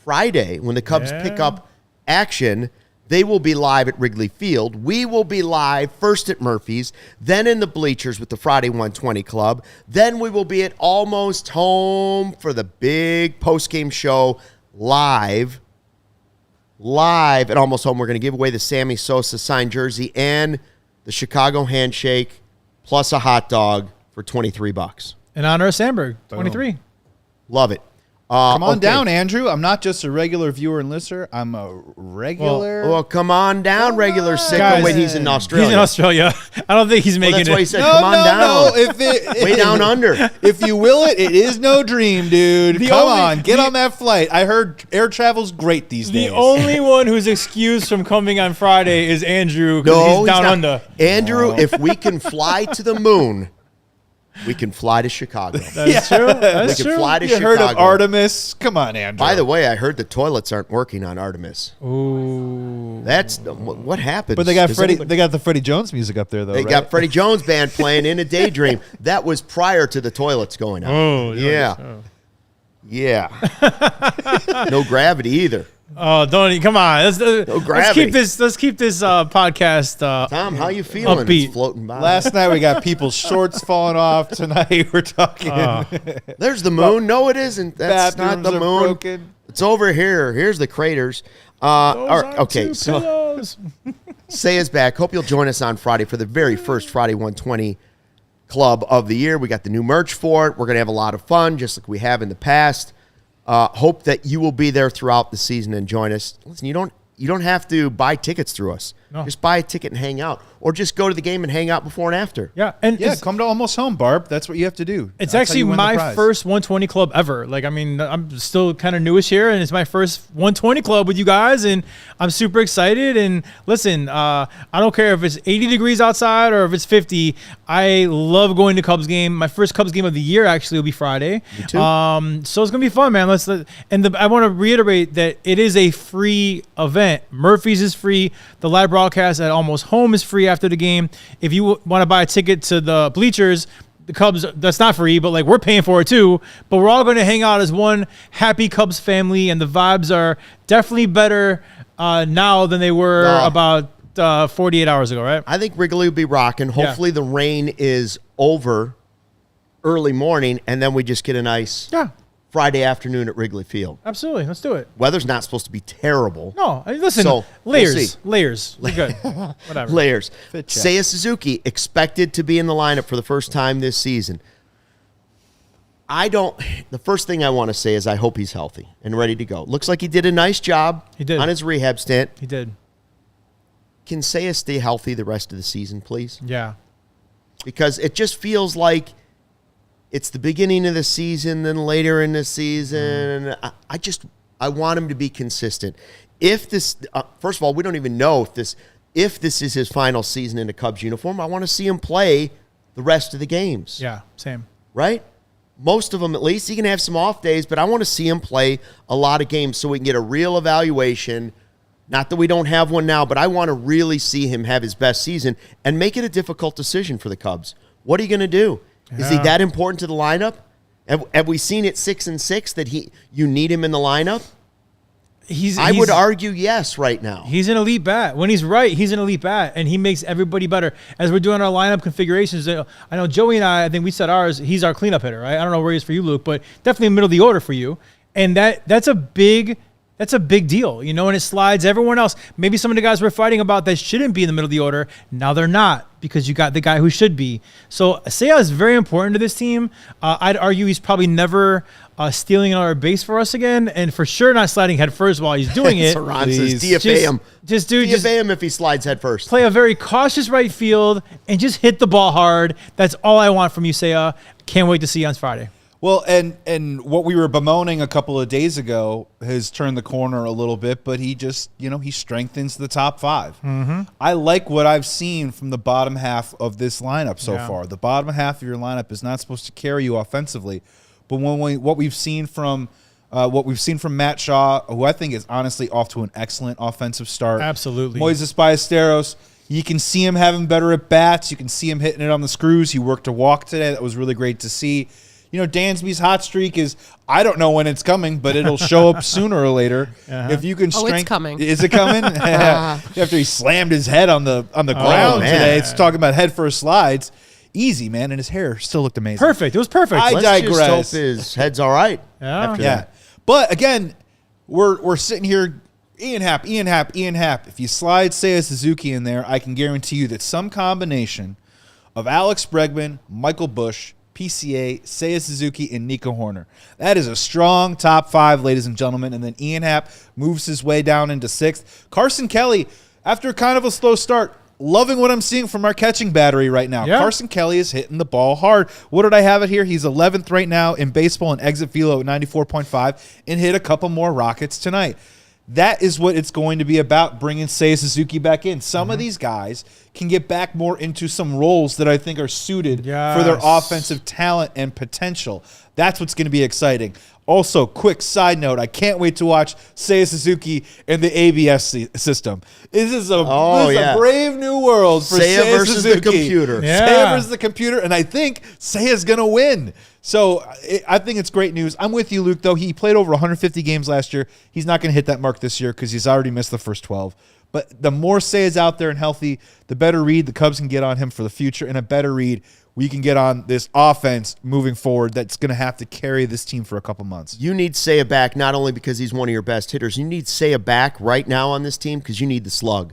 Friday, when the Cubs pick up action, they will be live at Wrigley Field. We will be live first at Murphy's, then in the bleachers with the Friday 120 Club. Then we will be at Almost Home for the big postgame show live at Almost Home. We're going to give away the Sammy Sosa signed jersey and the Chicago handshake plus a hot dog for $23. In honor of Sandberg, 23. Love it. Come on down, Andrew. I'm not just a regular viewer and listener. I'm a regular. Well, come on down, regular sicko. Wait, he's in Australia. He's in Australia. I don't think he's making that's why he it. said, come on down. No. Way down under. If you will it is no dream, dude. Come on. Get on that flight. I heard air travel's great these days. The only one who's excused from coming on Friday is Andrew because he's down under. Andrew, if we can fly to the moon, we can fly to Chicago. That's true. That's we can true. fly to You Chicago. heard of Artemis? Come on, Andrew. By the way, I heard the toilets aren't working on Artemis. Ooh. That's what happened. But they got They got the Freddie Jones music up there, though. They got Freddie Jones band playing in a daydream. That was prior to the toilets going out. Oh, yeah. Yeah. No gravity either. Oh, don't come on. Let's keep this. Let's keep this podcast. Tom, how you feeling? Upbeat. It's floating by. Last night we got people's shorts falling off. Tonight we're talking. There's the moon. No, it isn't. That's not the moon. Broken. It's over here. Here's the craters. All right, okay, so Seiya's back. Hope you'll join us on Friday for the very first Friday 120 Club of the year. We got the new merch for it. We're going to have a lot of fun, just like we have in the past. Hope that you will be there throughout the season and join us. Listen, you don't have to buy tickets through us. No. Just buy a ticket and hang out, or just go to the game and hang out before and after. Yeah, come to Almost Home, Barb. That's what you have to do. It's actually my first 120 club ever. Like, I mean, I'm still kind of newish here, and it's my first 120 club with you guys, and I'm super excited. And listen, I don't care if it's 80 degrees outside or if it's 50. I love going to Cubs game. My first Cubs game of the year actually will be Friday. Me too. So it's gonna be fun, man. I want to reiterate that it is a free event. Murphy's is free. The live broadcast at Almost Home is free after the game. If you want to buy a ticket to the bleachers, the Cubs, that's not free, but like we're paying for it too. But we're all going to hang out as one happy Cubs family, and the vibes are definitely better now than they were about 48 hours ago, right? I think Wrigley will be rocking. Hopefully the rain is over early morning, and then we just get a nice Friday afternoon at Wrigley Field. Absolutely. Let's do it. Weather's not supposed to be terrible. No, I mean, listen, So, layers. we'll Layers. We're good. Whatever. Layers. Fit check. Seiya Suzuki expected to be in the lineup for the first time this season. The first thing I want to say is I hope he's healthy and ready to go. Looks like he did a nice job on his rehab stint. He did. Can Seiya stay healthy the rest of the season, please? Yeah. Because it just feels like it's the beginning of the season, then later in the season. I want him to be consistent. If this, first of all, we don't even know if this is his final season in a Cubs uniform. I want to see him play the rest of the games. Yeah, same. Right? Most of them, at least. He can have some off days, but I want to see him play a lot of games so we can get a real evaluation. Not that we don't have one now, but I want to really see him have his best season and make it a difficult decision for the Cubs. What are you going to do? Yeah. Is he that important to the lineup? Have we seen it 6-6 that you need him in the lineup? I would argue yes right now. He's an elite bat. When he's right, he's an elite bat, and he makes everybody better. As we're doing our lineup configurations, I know Joey and I think we said ours, he's our cleanup hitter, right? I don't know where he is for you, Luke, but definitely middle of the order for you. And that's a big deal, and it slides everyone else. Maybe some of the guys we're fighting about that shouldn't be in the middle of the order, now they're not because you got the guy who should be. So Seiya is very important to this team. I'd argue he's probably never stealing our base for us again, and for sure not sliding head first while he's doing it. Saran says DFA him. DFA him if he slides head first. Play a very cautious right field and just hit the ball hard. That's all I want from you, Seiya. Can't wait to see you on Friday. Well, and what we were bemoaning a couple of days ago has turned the corner a little bit, but he just, he strengthens the top five. Mm-hmm. I like what I've seen from the bottom half of this lineup so far. The bottom half of your lineup is not supposed to carry you offensively, but what we've seen from Matt Shaw, who I think is honestly off to an excellent offensive start. Absolutely. Moises Ballesteros, you can see him having better at bats. You can see him hitting it on the screws. He worked a walk today. That was really great to see. Dansby's hot streak is, I don't know when it's coming, but it'll show up sooner or later. Uh-huh. If you can it's coming. Is it coming? After he slammed his head on the ground today, it's talking about head first slides. Easy, man, and his hair still looked amazing. Perfect. It was perfect. I digress. Just hope his head's all right. Yeah. That. But again, we're sitting here, Ian Happ. If you slide Seiya Suzuki in there, I can guarantee you that some combination of Alex Bregman, Michael Busch, PCA, Seiya Suzuki, and Nico Hoerner. That is a strong top 5, ladies and gentlemen. And then Ian Happ moves his way down into 6th. Carson Kelly, after kind of a slow start, loving what I'm seeing from our catching battery right now. Yeah. Carson Kelly is hitting the ball hard. What did I have it here? He's 11th right now in baseball and exit velo at 94.5 and hit a couple more rockets tonight. That is what it's going to be about, bringing Seiya Suzuki back in. Some of these guys can get back more into some roles that I think are suited for their offensive talent and potential. That's what's going to be exciting. Also, quick side note, I can't wait to watch Seiya Suzuki in the ABS system. This is a brave new world for Seiya versus Suzuki. The computer. Yeah. Seiya versus the computer, and I think Seiya's going to win. So I think it's great news. I'm with you, Luke, though. He played over 150 games last year. He's not going to hit that mark this year because he's already missed the first 12. But the more Seiya's out there and healthy, the better read the Cubs can get on him for the future, and a better read we can get on this offense moving forward that's going to have to carry this team for a couple months. You need Seiya back not only because he's one of your best hitters. You need Seiya back right now on this team because you need the slug.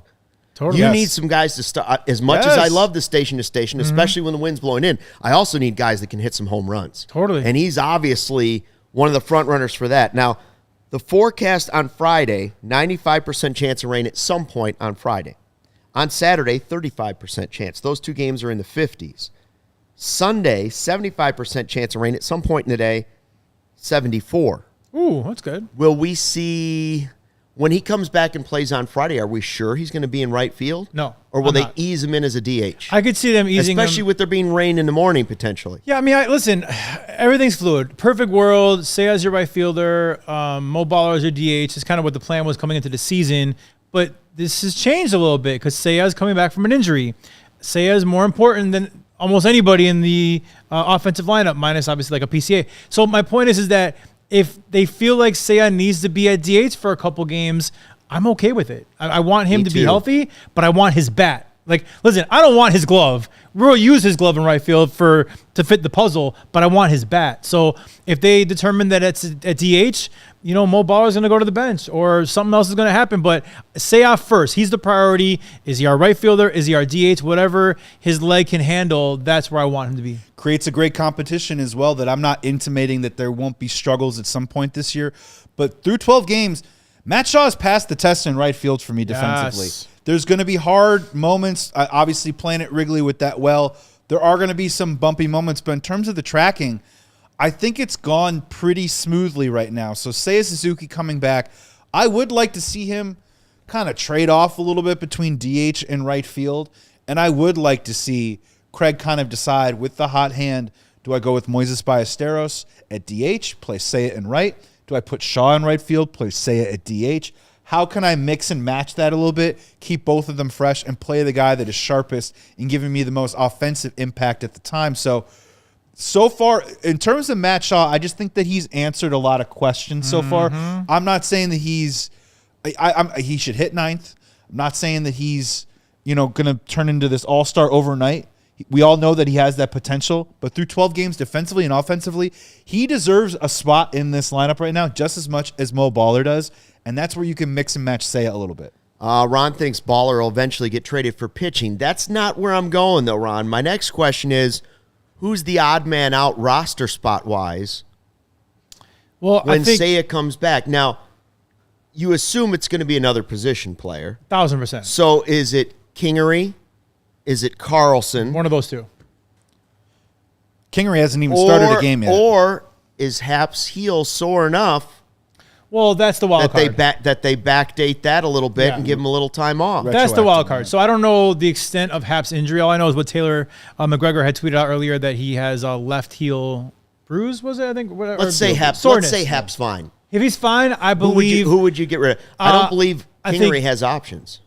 Totally. You need some guys to start. As much as I love the station to station, especially when the wind's blowing in, I also need guys that can hit some home runs. Totally. And he's obviously one of the front runners for that. Now, the forecast on Friday, 95% chance of rain at some point on Friday. On Saturday, 35% chance. Those two games are in the 50s. Sunday, 75% chance of rain at some point in the day, 74. Ooh, that's good. Will we see, when he comes back and plays on Friday, are we sure he's going to be in right field? No. Or will they ease him in as a DH? I could see them easing him. Especially with there being rain in the morning, potentially. Yeah, I mean, listen, everything's fluid. Perfect world, Seiya's your right fielder, Mo Baller is your DH. It's kind of what the plan was coming into the season. But this has changed a little bit because Seiya's coming back from an injury. Seiya is more important than almost anybody in the offensive lineup, minus obviously like a PCA. So my point is that if they feel like Seiya needs to be at DH for a couple games, I'm okay with it. I want him to be healthy, but I want his bat. Like, listen, I don't want his glove. We'll use his glove in right field to fit the puzzle, but I want his bat. So if they determine that it's at DH, Mo Baller is going to go to the bench or something else is going to happen. But Seiya first. He's the priority. Is he our right fielder? Is he our DH? Whatever his leg can handle, that's where I want him to be. Creates a great competition as well that I'm not intimating that there won't be struggles at some point this year. But through 12 games, Matt Shaw has passed the test in right field for me defensively. Yes. There's going to be hard moments, obviously playing at Wrigley with that well. There are going to be some bumpy moments, but in terms of the tracking, I think it's gone pretty smoothly right now. So Seiya Suzuki coming back, I would like to see him kind of trade off a little bit between DH and right field, and I would like to see Craig kind of decide with the hot hand, do I go with Moises Ballesteros at DH, play Seiya in right? Do I put Shaw in right field, play Seiya at DH? How can I mix and match that a little bit, keep both of them fresh, and play the guy that is sharpest and giving me the most offensive impact at the time? So far, in terms of Matt Shaw, I just think that he's answered a lot of questions so far. I'm not saying that he should hit ninth. I'm not saying that he's going to turn into this all-star overnight. We all know that he has that potential, but through 12 games defensively and offensively, he deserves a spot in this lineup right now just as much as Mo Baller does, and that's where you can mix and match Seiya a little bit. Ron thinks Baller will eventually get traded for pitching. That's not where I'm going, though, Ron. My next question is, who's the odd man out roster spot-wise when Seiya comes back? Now, you assume it's going to be another position player. 1,000%. So is it Kingery? Is it Carlson? One of those two. Kingery hasn't even started a game yet. Or is Happ's heel sore enough? Well, that's the wild card. That they backdate that a little bit and give him a little time off. That's the wild card. So I don't know the extent of Happ's injury. All I know is what Taylor McGregor had tweeted out earlier, that he has a left heel bruise, was it? I think. Let's say Happ's fine. If he's fine, I believe. Who would you get rid of? I don't believe Kingery has options.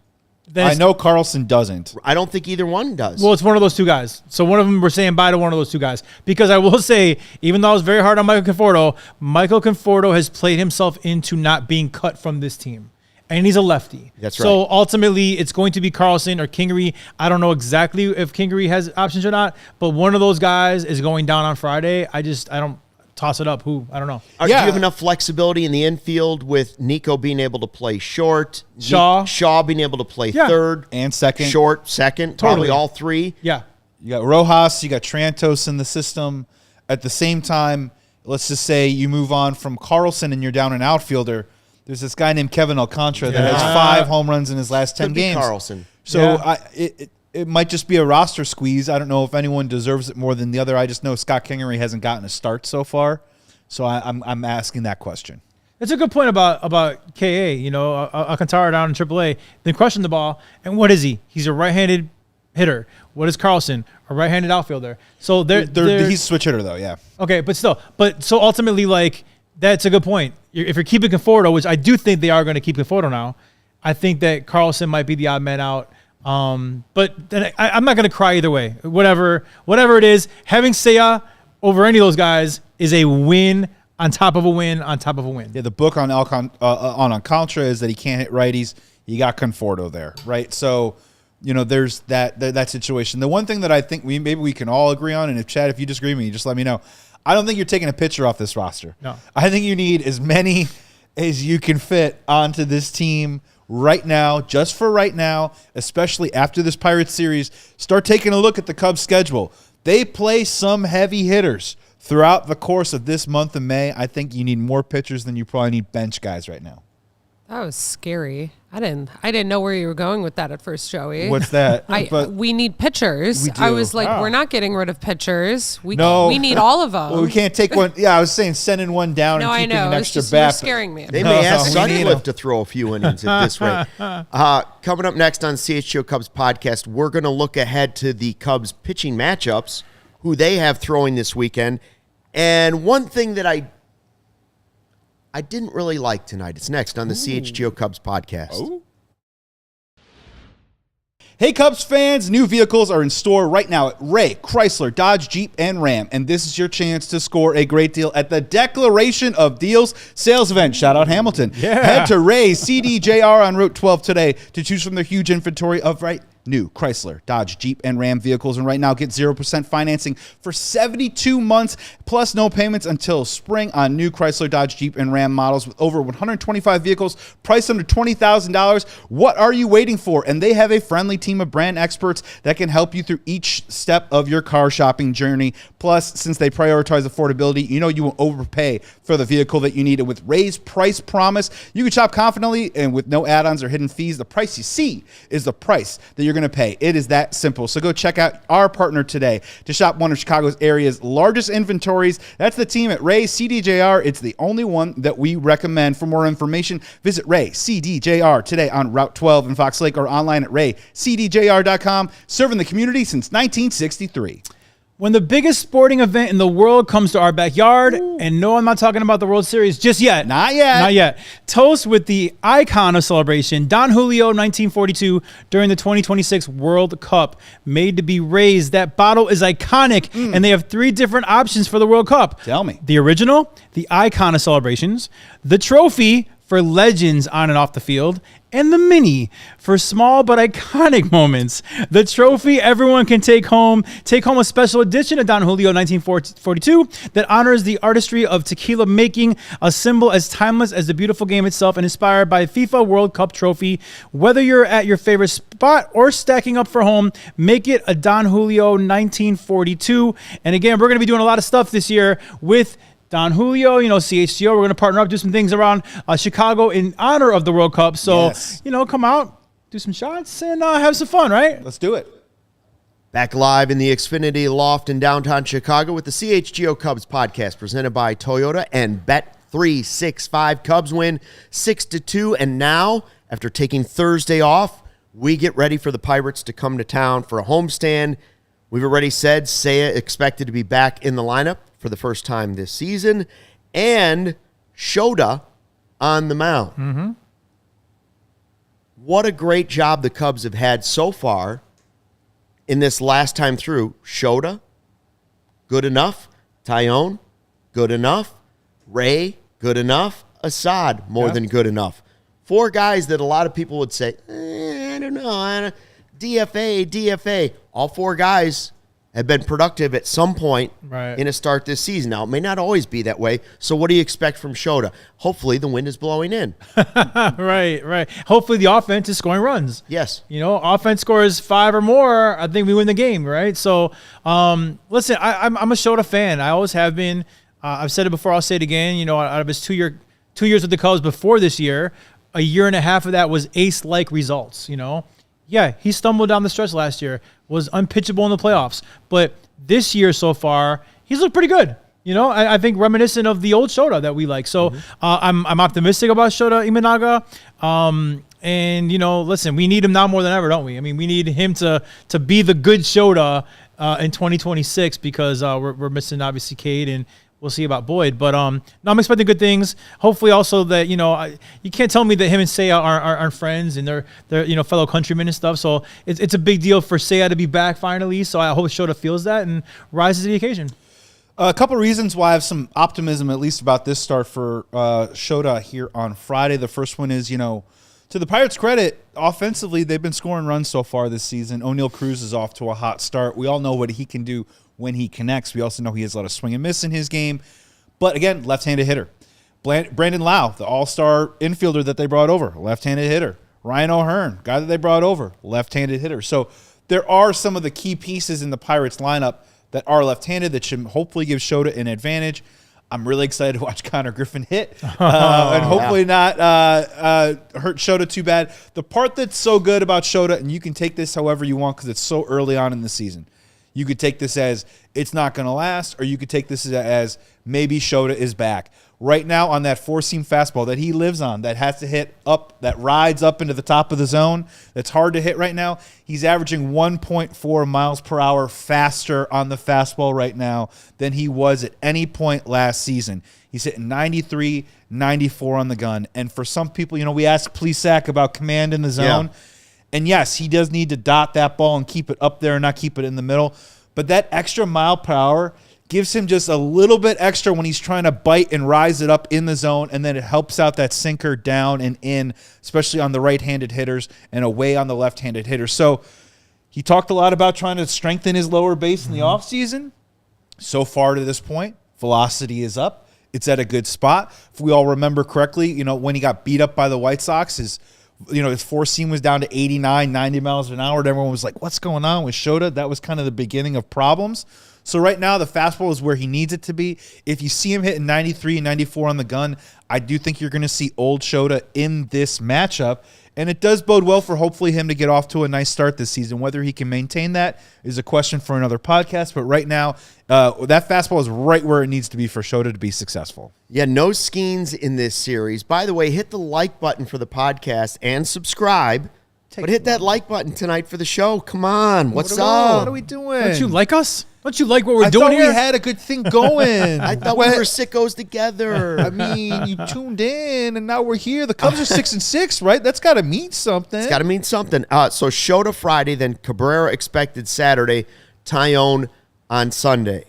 I know Carlson doesn't. I don't think either one does. Well, it's one of those two guys. So one of them, we're saying bye to one of those two guys. Because I will say, even though I was very hard on Michael Conforto has played himself into not being cut from this team. And he's a lefty. That's right. So ultimately, it's going to be Carlson or Kingery. I don't know exactly if Kingery has options or not, but one of those guys is going down on Friday. I don't toss it up. Who? I don't know. Do you have enough flexibility in the infield with Nico being able to play short, Shaw being able to play third and second, short, second, probably all three? Yeah. You got Rojas, you got Trantos in the system. At the same time, let's just say you move on from Carlson and you're down an outfielder. There's this guy named Kevin Alcantara that has 5 home runs in his last 10 games. Carlson. So it might just be a roster squeeze. I don't know if anyone deserves it more than the other. I just know Scott Kingery hasn't gotten a start so far. So I'm asking that question. That's a good point about KA. You know, Alcantara down in AAA, then crushing the ball. And what is he? He's a right-handed hitter. What is Carlson? A right-handed outfielder. So they're he's a switch hitter though, yeah. Okay, but still, so ultimately, like, that's a good point. If you're keeping Conforto, which I do think they are going to keep Conforto now, I think that Carlson might be the odd man out. But then I'm not going to cry either way. Whatever it is, having Seiya over any of those guys is a win on top of a win on top of a win. Yeah, the book on Alcantara is that he can't hit righties. You got Conforto there, right? So, you know, there's that situation. The one thing that I think maybe we can all agree on, and if Chad, if you disagree with me, just let me know. I don't think you're taking a pitcher off this roster. No. I think you need as many as you can fit onto this team right now, just for right now, especially after this Pirates series. Start taking a look at the Cubs schedule. They play some heavy hitters throughout the course of this month of May. I think you need more pitchers than you probably need bench guys right now. That was scary. I didn't know where you were going with that at first, Joey. What's that? We need pitchers. We do. I was like, we're not getting rid of pitchers. We need all of them. Well, we can't take one. Yeah, I was saying sending one down and keeping an extra bat. You're scaring me. They may ask Sutcliffe to throw a few innings at this rate. Coming up next on CHGO Cubs podcast, we're going to look ahead to the Cubs pitching matchups, who they have throwing this weekend. And one thing that I didn't really like tonight. It's next on the CHGO Cubs podcast. Oh. Hey, Cubs fans, new vehicles are in store right now at Ray, Chrysler, Dodge, Jeep, and Ram. And this is your chance to score a great deal at the Declaration of Deals sales event. Shout out Hamilton. Yeah. Head to Ray CDJR on Route 12 today to choose from their huge inventory of new Chrysler, Dodge, Jeep, and Ram vehicles. And right now, get 0% financing for 72 months, plus no payments until spring on new Chrysler, Dodge, Jeep, and Ram models with over 125 vehicles priced under $20,000. What are you waiting for? And they have a friendly team of brand experts that can help you through each step of your car shopping journey. Plus, since they prioritize affordability, you know you won't overpay for the vehicle that you need. And with Ray's Price Promise, you can shop confidently and with no add-ons or hidden fees. The price you see is the price that you're going to pay. It is that simple. So go check out our partner today to shop one of Chicago's area's largest inventories. That's the team at Ray CDJR. It's the only one that we recommend. For more information, visit Ray CDJR today on Route 12 in Fox Lake or online at raycdjr.com. Serving the community since 1963. When the biggest sporting event in the world comes to our backyard, and no, I'm not talking about the World Series just yet. Not yet. Toast with the icon of celebration, Don Julio 1942 during the 2026 World Cup. Made to be raised. That bottle is iconic, and they have 3 different options for the World Cup. Tell me. The original, the icon of celebrations, the trophy for legends on and off the field, and the mini for small but iconic moments. The trophy everyone can take home a special edition of Don Julio 1942 that honors the artistry of tequila making, a symbol as timeless as the beautiful game itself and inspired by FIFA World Cup trophy. Whether you're at your favorite spot or stacking up for home, make it a Don Julio 1942. And again, we're going to be doing a lot of stuff this year with Don Julio, CHGO. We're going to partner up, do some things around Chicago in honor of the World Cup. So, come out, do some shots, and have some fun, right? Let's do it. Back live in the Xfinity Loft in downtown Chicago with the CHGO Cubs podcast presented by Toyota and Bet365. Cubs win 6-2. And now, after taking Thursday off, we get ready for the Pirates to come to town for a homestand. We've already said Seiya expected to be back in the lineup for the first time this season, and Shota on the mound. Mm-hmm. What a great job the Cubs have had so far in this last time through. Shota, good enough. Tyone, good enough. Ray, good enough. Assad, more than good enough. 4 guys that a lot of people would say, I don't know, DFA. All 4 guys have been productive at some point in a start this season. Now, it may not always be that way. So what do you expect from Shota? Hopefully the wind is blowing in. Right. Hopefully the offense is scoring runs. Yes. Offense scores 5 or more, I think we win the game, right? So, listen, I'm a Shota fan. I always have been. I've said it before. I'll say it again. Out of his 2 years with the Cubs before this year, a year and a half of that was ace-like results, Yeah, he stumbled down the stretch last year, was unpitchable in the playoffs. But this year so far, he's looked pretty good. I think reminiscent of the old Shota that we like. So I'm optimistic about Shota Imanaga. And, listen, we need him now more than ever, don't we? I mean, we need him to be the good Shota in 2026 because we're missing, obviously, Cade, and we'll see about Boyd. But no, I'm expecting good things. Hopefully also that, you can't tell me that him and Seiya aren't friends and they're fellow countrymen and stuff. So it's a big deal for Seiya to be back finally. So I hope Shota feels that and rises to the occasion. A couple reasons why I have some optimism, at least about this start for Shota here on Friday. The first one is, to the Pirates' credit, offensively, they've been scoring runs so far this season. O'Neal Cruz is off to a hot start. We all know what he can do when he connects. We also know he has a lot of swing and miss in his game. But, again, left-handed hitter. Brandon Lau, the all-star infielder that they brought over, left-handed hitter. Ryan O'Hearn, guy that they brought over, left-handed hitter. So there are some of the key pieces in the Pirates lineup that are left-handed that should hopefully give Shota an advantage. I'm really excited to watch Connor Griffin hit and hopefully not hurt Shota too bad. The part that's so good about Shota, and you can take this however you want because it's so early on in the season. You could take this as it's not going to last, or you could take this as maybe Shota is back. Right now on that four-seam fastball that he lives on, that has to hit up, that rides up into the top of the zone, that's hard to hit right now, he's averaging 1.4 miles per hour faster on the fastball right now than he was at any point last season. He's hitting 93, 94 on the gun. And for some people, we asked Plesac about command in the zone. Yeah. And yes, he does need to dot that ball and keep it up there and not keep it in the middle. But that extra mile per hour gives him just a little bit extra when he's trying to bite and rise it up in the zone, and then it helps out that sinker down and in, especially on the right-handed hitters and away on the left-handed hitters. So he talked a lot about trying to strengthen his lower base in the offseason. So far to this point, velocity is up. It's at a good spot. If we all remember correctly, when he got beat up by the White Sox, his four-seam was down to 89, 90 miles an hour, and everyone was like, what's going on with Shota? That was kind of the beginning of problems. So right now, the fastball is where he needs it to be. If you see him hitting 93 and 94 on the gun, I do think you're going to see old Shota in this matchup. And it does bode well for hopefully him to get off to a nice start this season. Whether he can maintain that is a question for another podcast. But right now, that fastball is right where it needs to be for Shota to be successful. Yeah, no skeens in this series. By the way, hit the like button for the podcast and subscribe. But hit that like button tonight for the show. Come on. What's up? What are we doing? Don't you like us? Don't you like what we're doing here? I thought we had a good thing going. I thought we were sickos together. I mean, you tuned in, and now we're here. The Cubs are 6-6, right? That's got to mean something. It's got to mean something. So Shota Friday, then Cabrera expected Saturday, Tyone on Sunday.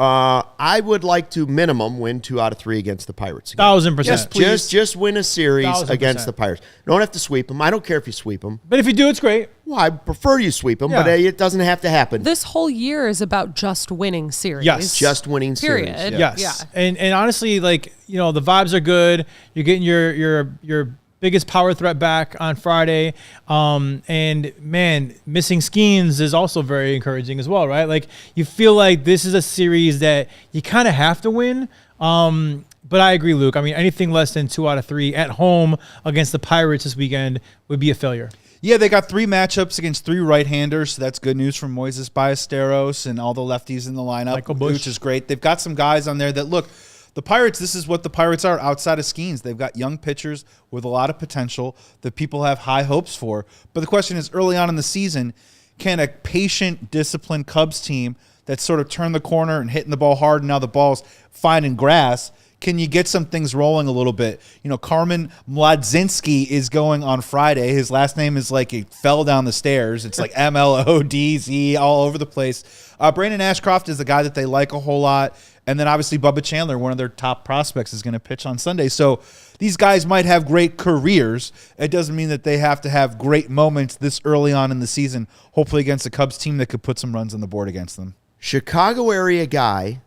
I would like to minimum win 2 out of 3 against the Pirates. 1,000%. Yes, please. Just win a series 1,000%. Against the Pirates. You don't have to sweep them. I don't care if you sweep them. But if you do, it's great. Well, I prefer you sweep them, but it doesn't have to happen. This whole year is about just winning series. Yes. Just winning series. Period. Yes. Yeah. And honestly, the vibes are good. You're getting your biggest power threat back on Friday. And man, missing Skeens is also very encouraging as well, right? Like you feel like this is a series that you kind of have to win. But I agree, Luke. I mean, anything less than 2 out of 3 at home against the Pirates this weekend would be a failure. Yeah, they got 3 matchups against 3 right-handers, so that's good news from Moises Ballesteros and all the lefties in the lineup, which is great. They've got some guys on there that, look, the Pirates, this is what the Pirates are outside of Skeens. They've got young pitchers with a lot of potential that people have high hopes for. But the question is, early on in the season, can a patient, disciplined Cubs team that's sort of turned the corner and hitting the ball hard and now the ball's finding grass, can you get some things rolling a little bit? Carmen Mlodzinski is going on Friday. His last name is like it fell down the stairs. It's like MLODZ all over the place. Brandon Ashcroft is the guy that they like a whole lot. And then obviously Bubba Chandler, one of their top prospects, is going to pitch on Sunday. So these guys might have great careers. It doesn't mean that they have to have great moments this early on in the season, hopefully against a Cubs team that could put some runs on the board against them. Chicago area guy,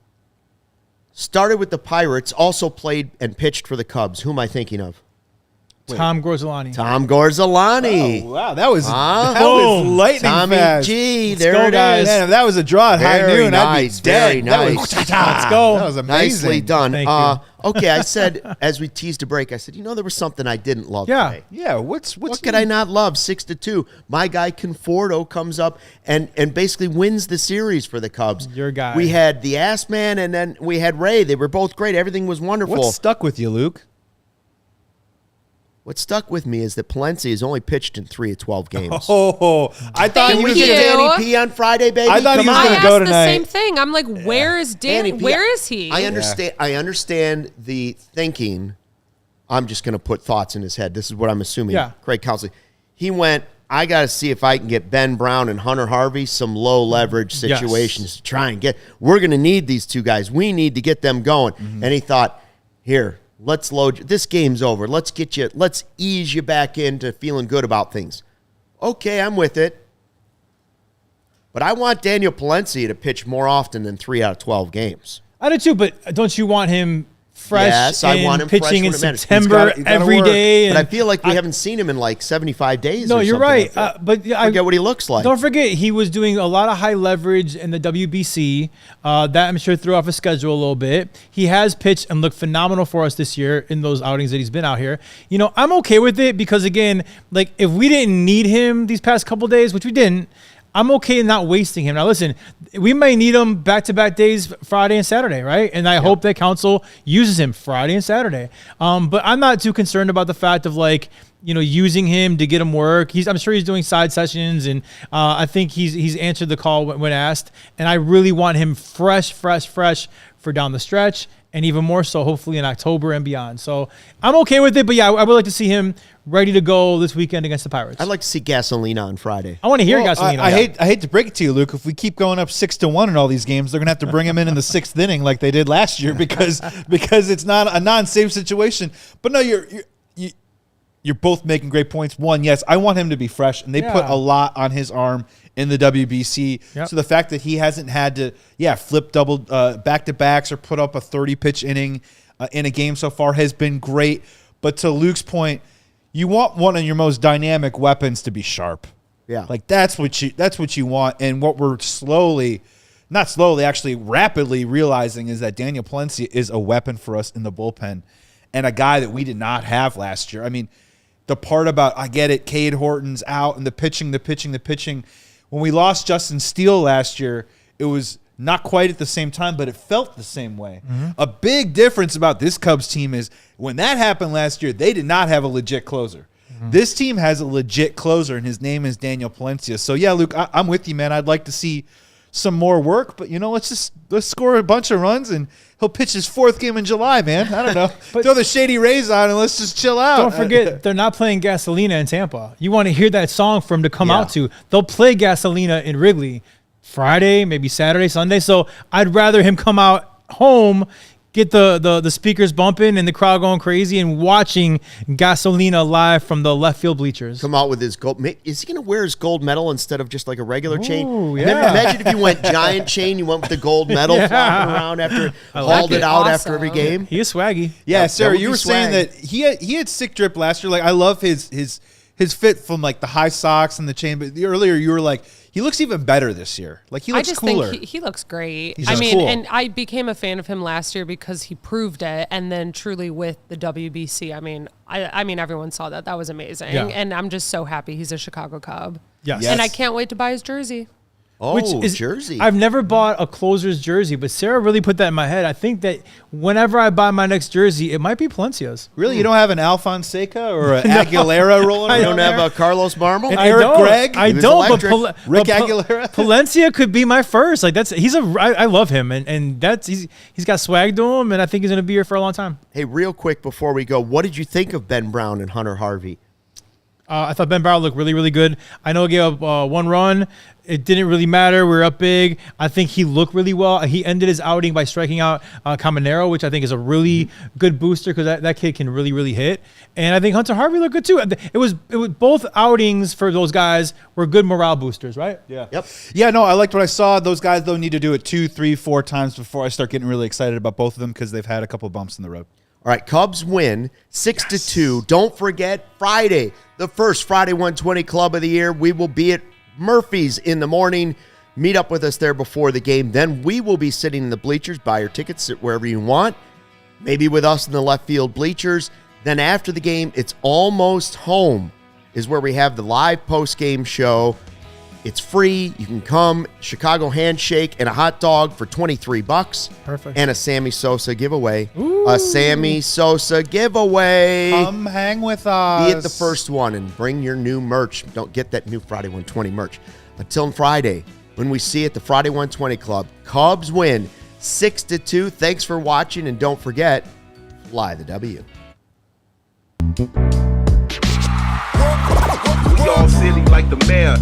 started with the Pirates, also played and pitched for the Cubs. Who am I thinking of? Tom Gorzolani. Tom Gorzolani. Oh, wow, that was lightning Tommy fast. G, there it is. Man, if that was a draw at high noon, nice, I'd be dead. very nice. Let's go. That was amazing. Nicely done. Thank you. Okay, I said, as we teased a break, I said, there was something I didn't love today. Yeah, what could I not love? 6-2. My guy Conforto comes up and basically wins the series for the Cubs. Your guy. We had the Ass Man, and then we had Ray. They were both great. Everything was wonderful. What stuck with you, Luke? What stuck with me is that Palencia has only pitched in 3 of 12 games. Oh, I thought Thank he was you. going Danny P on Friday, baby. I thought he was I gonna asked go the tonight. same thing. I'm like, where is Danny? P, Where is he? I understand. I understand the thinking. I'm just going to put thoughts in his head. This is what I'm assuming. Yeah. Craig Counsey. He went, I got to see if I can get Ben Brown and Hunter Harvey some low leverage situations to try and get. We're going to need these two guys. We need to get them going. And he thought, here, let's load you. This game's over. Let's ease you back into feeling good about things. Okay, I'm with it. But I want Daniel Palencia to pitch more often than 3 out of 12 games. I do too, but don't you want him fresh? Yes, I want him pitching fresh in when it matters. September He's gotta every work. day. But I feel like we haven't seen him in like 75 days. No, or you're something right. like that. But I forget what he looks like. Don't forget, he was doing a lot of high leverage in the WBC. That I'm sure threw off his schedule a little bit. He has pitched and looked phenomenal for us this year in those outings that he's been out here. I'm okay with it because, again, like if we didn't need him these past couple days, which we didn't, I'm okay not wasting him. Now, listen, we may need him back-to-back days, Friday and Saturday, right? And I hope that Council uses him Friday and Saturday. But I'm not too concerned about the fact of, like, using him to get him work. I'm sure he's doing side sessions, and I think he's answered the call when asked. And I really want him fresh for down the stretch, and even more so, hopefully, in October and beyond. So I'm okay with it, but yeah, I would like to see him ready to go this weekend against the Pirates. I'd like to see Gasolina on Friday. I want to hear Gasolina. I hate to break it to you, Luke. If we keep going up 6-1 in all these games, they're going to have to bring him in the 6th inning like they did last year because it's not a non-save situation. But no, you're both making great points. One, yes, I want him to be fresh, and they put a lot on his arm in the WBC. Yep. So the fact that he hasn't had to, flip double back-to-backs or put up a 30-pitch inning in a game so far has been great. But to Luke's point, you want one of your most dynamic weapons to be sharp. Yeah. Like that's what you want. And what we're rapidly realizing is that Daniel Palencia is a weapon for us in the bullpen and a guy that we did not have last year. I mean, the part about, I get it, Cade Horton's out and the pitching. When we lost Justin Steele last year, it was not quite at the same time, but it felt the same way. Mm-hmm. A big difference about this Cubs team is when that happened last year, they did not have a legit closer. Mm-hmm. This team has a legit closer, and his name is Daniel Palencia. So, yeah, Luke, I'm with you, man. I'd like to see some more work, but, let's score a bunch of runs, and he'll pitch his 4th game in July, man. I don't know. Throw the Shady Rays on, and let's just chill out. Don't forget, they're not playing Gasolina in Tampa. You want to hear that song for him to come out to. They'll play Gasolina in Wrigley Friday, maybe Saturday, Sunday. So I'd rather him come out home, get the speakers bumping and the crowd going crazy and watching Gasolina live from the left field bleachers. Come out with his gold. Is he going to wear his gold medal instead of just like a regular chain? Yeah. And then imagine if you went giant chain, you went with the gold medal flopping around after, hauled it out after every game. He is swaggy. Yeah, Sarah, you were saying that he had sick drip last year. Like, I love his fit from like the high socks and the chain. But earlier you were like, he looks even better this year. Like, he looks cooler. Think he looks great. He's cool. And I became a fan of him last year because he proved it, and then truly with the WBC. I mean, everyone saw that. That was amazing. Yeah. And I'm just so happy he's a Chicago Cub. Yes. And I can't wait to buy his jersey. Oh, which is jersey. I've never bought a closer's jersey, but Sarah really put that in my head. I think that whenever I buy my next jersey, it might be Palencia's. Really? You don't have an Alfonseca or an Aguilera rolling around? You don't have a Carlos Marmol? And Eric Gregg? I don't, but Rick Aguilera? Palencia could be my first. Like, I love him, and he's got swag to him, and I think he's going to be here for a long time. Hey, real quick before we go, what did you think of Ben Brown and Hunter Harvey? I thought Ben Bauer looked really, really good. I know he gave up 1 run. It didn't really matter. We were up big. I think he looked really well. He ended his outing by striking out Caminero, which I think is a really good booster because that kid can really, really hit. And I think Hunter Harvey looked good too. It was both outings for those guys were good morale boosters, right? Yeah. Yep. Yeah, no, I liked what I saw. Those guys, though, need to do it 2, 3, 4 times before I start getting really excited about both of them because they've had a couple of bumps in the road. All right, Cubs win 6-2. Don't forget Friday, the first Friday 120 Club of the year. We will be at Murphy's in the morning. Meet up with us there before the game. Then we will be sitting in the bleachers. Buy your tickets, sit wherever you want. Maybe with us in the left field bleachers. Then after the game, it's Almost Home is where we have the live post-game show. It's free. You can come. Chicago handshake and a hot dog for $23. Perfect. And a Sammy Sosa giveaway. Ooh. A Sammy Sosa giveaway. Come hang with us. Be at the first one and bring your new merch. Don't get that new Friday 120 merch. Until Friday, when we see you at the Friday 120 Club, Cubs win 6-2. Thanks for watching, and don't forget, fly the W. We all silly like the mayor.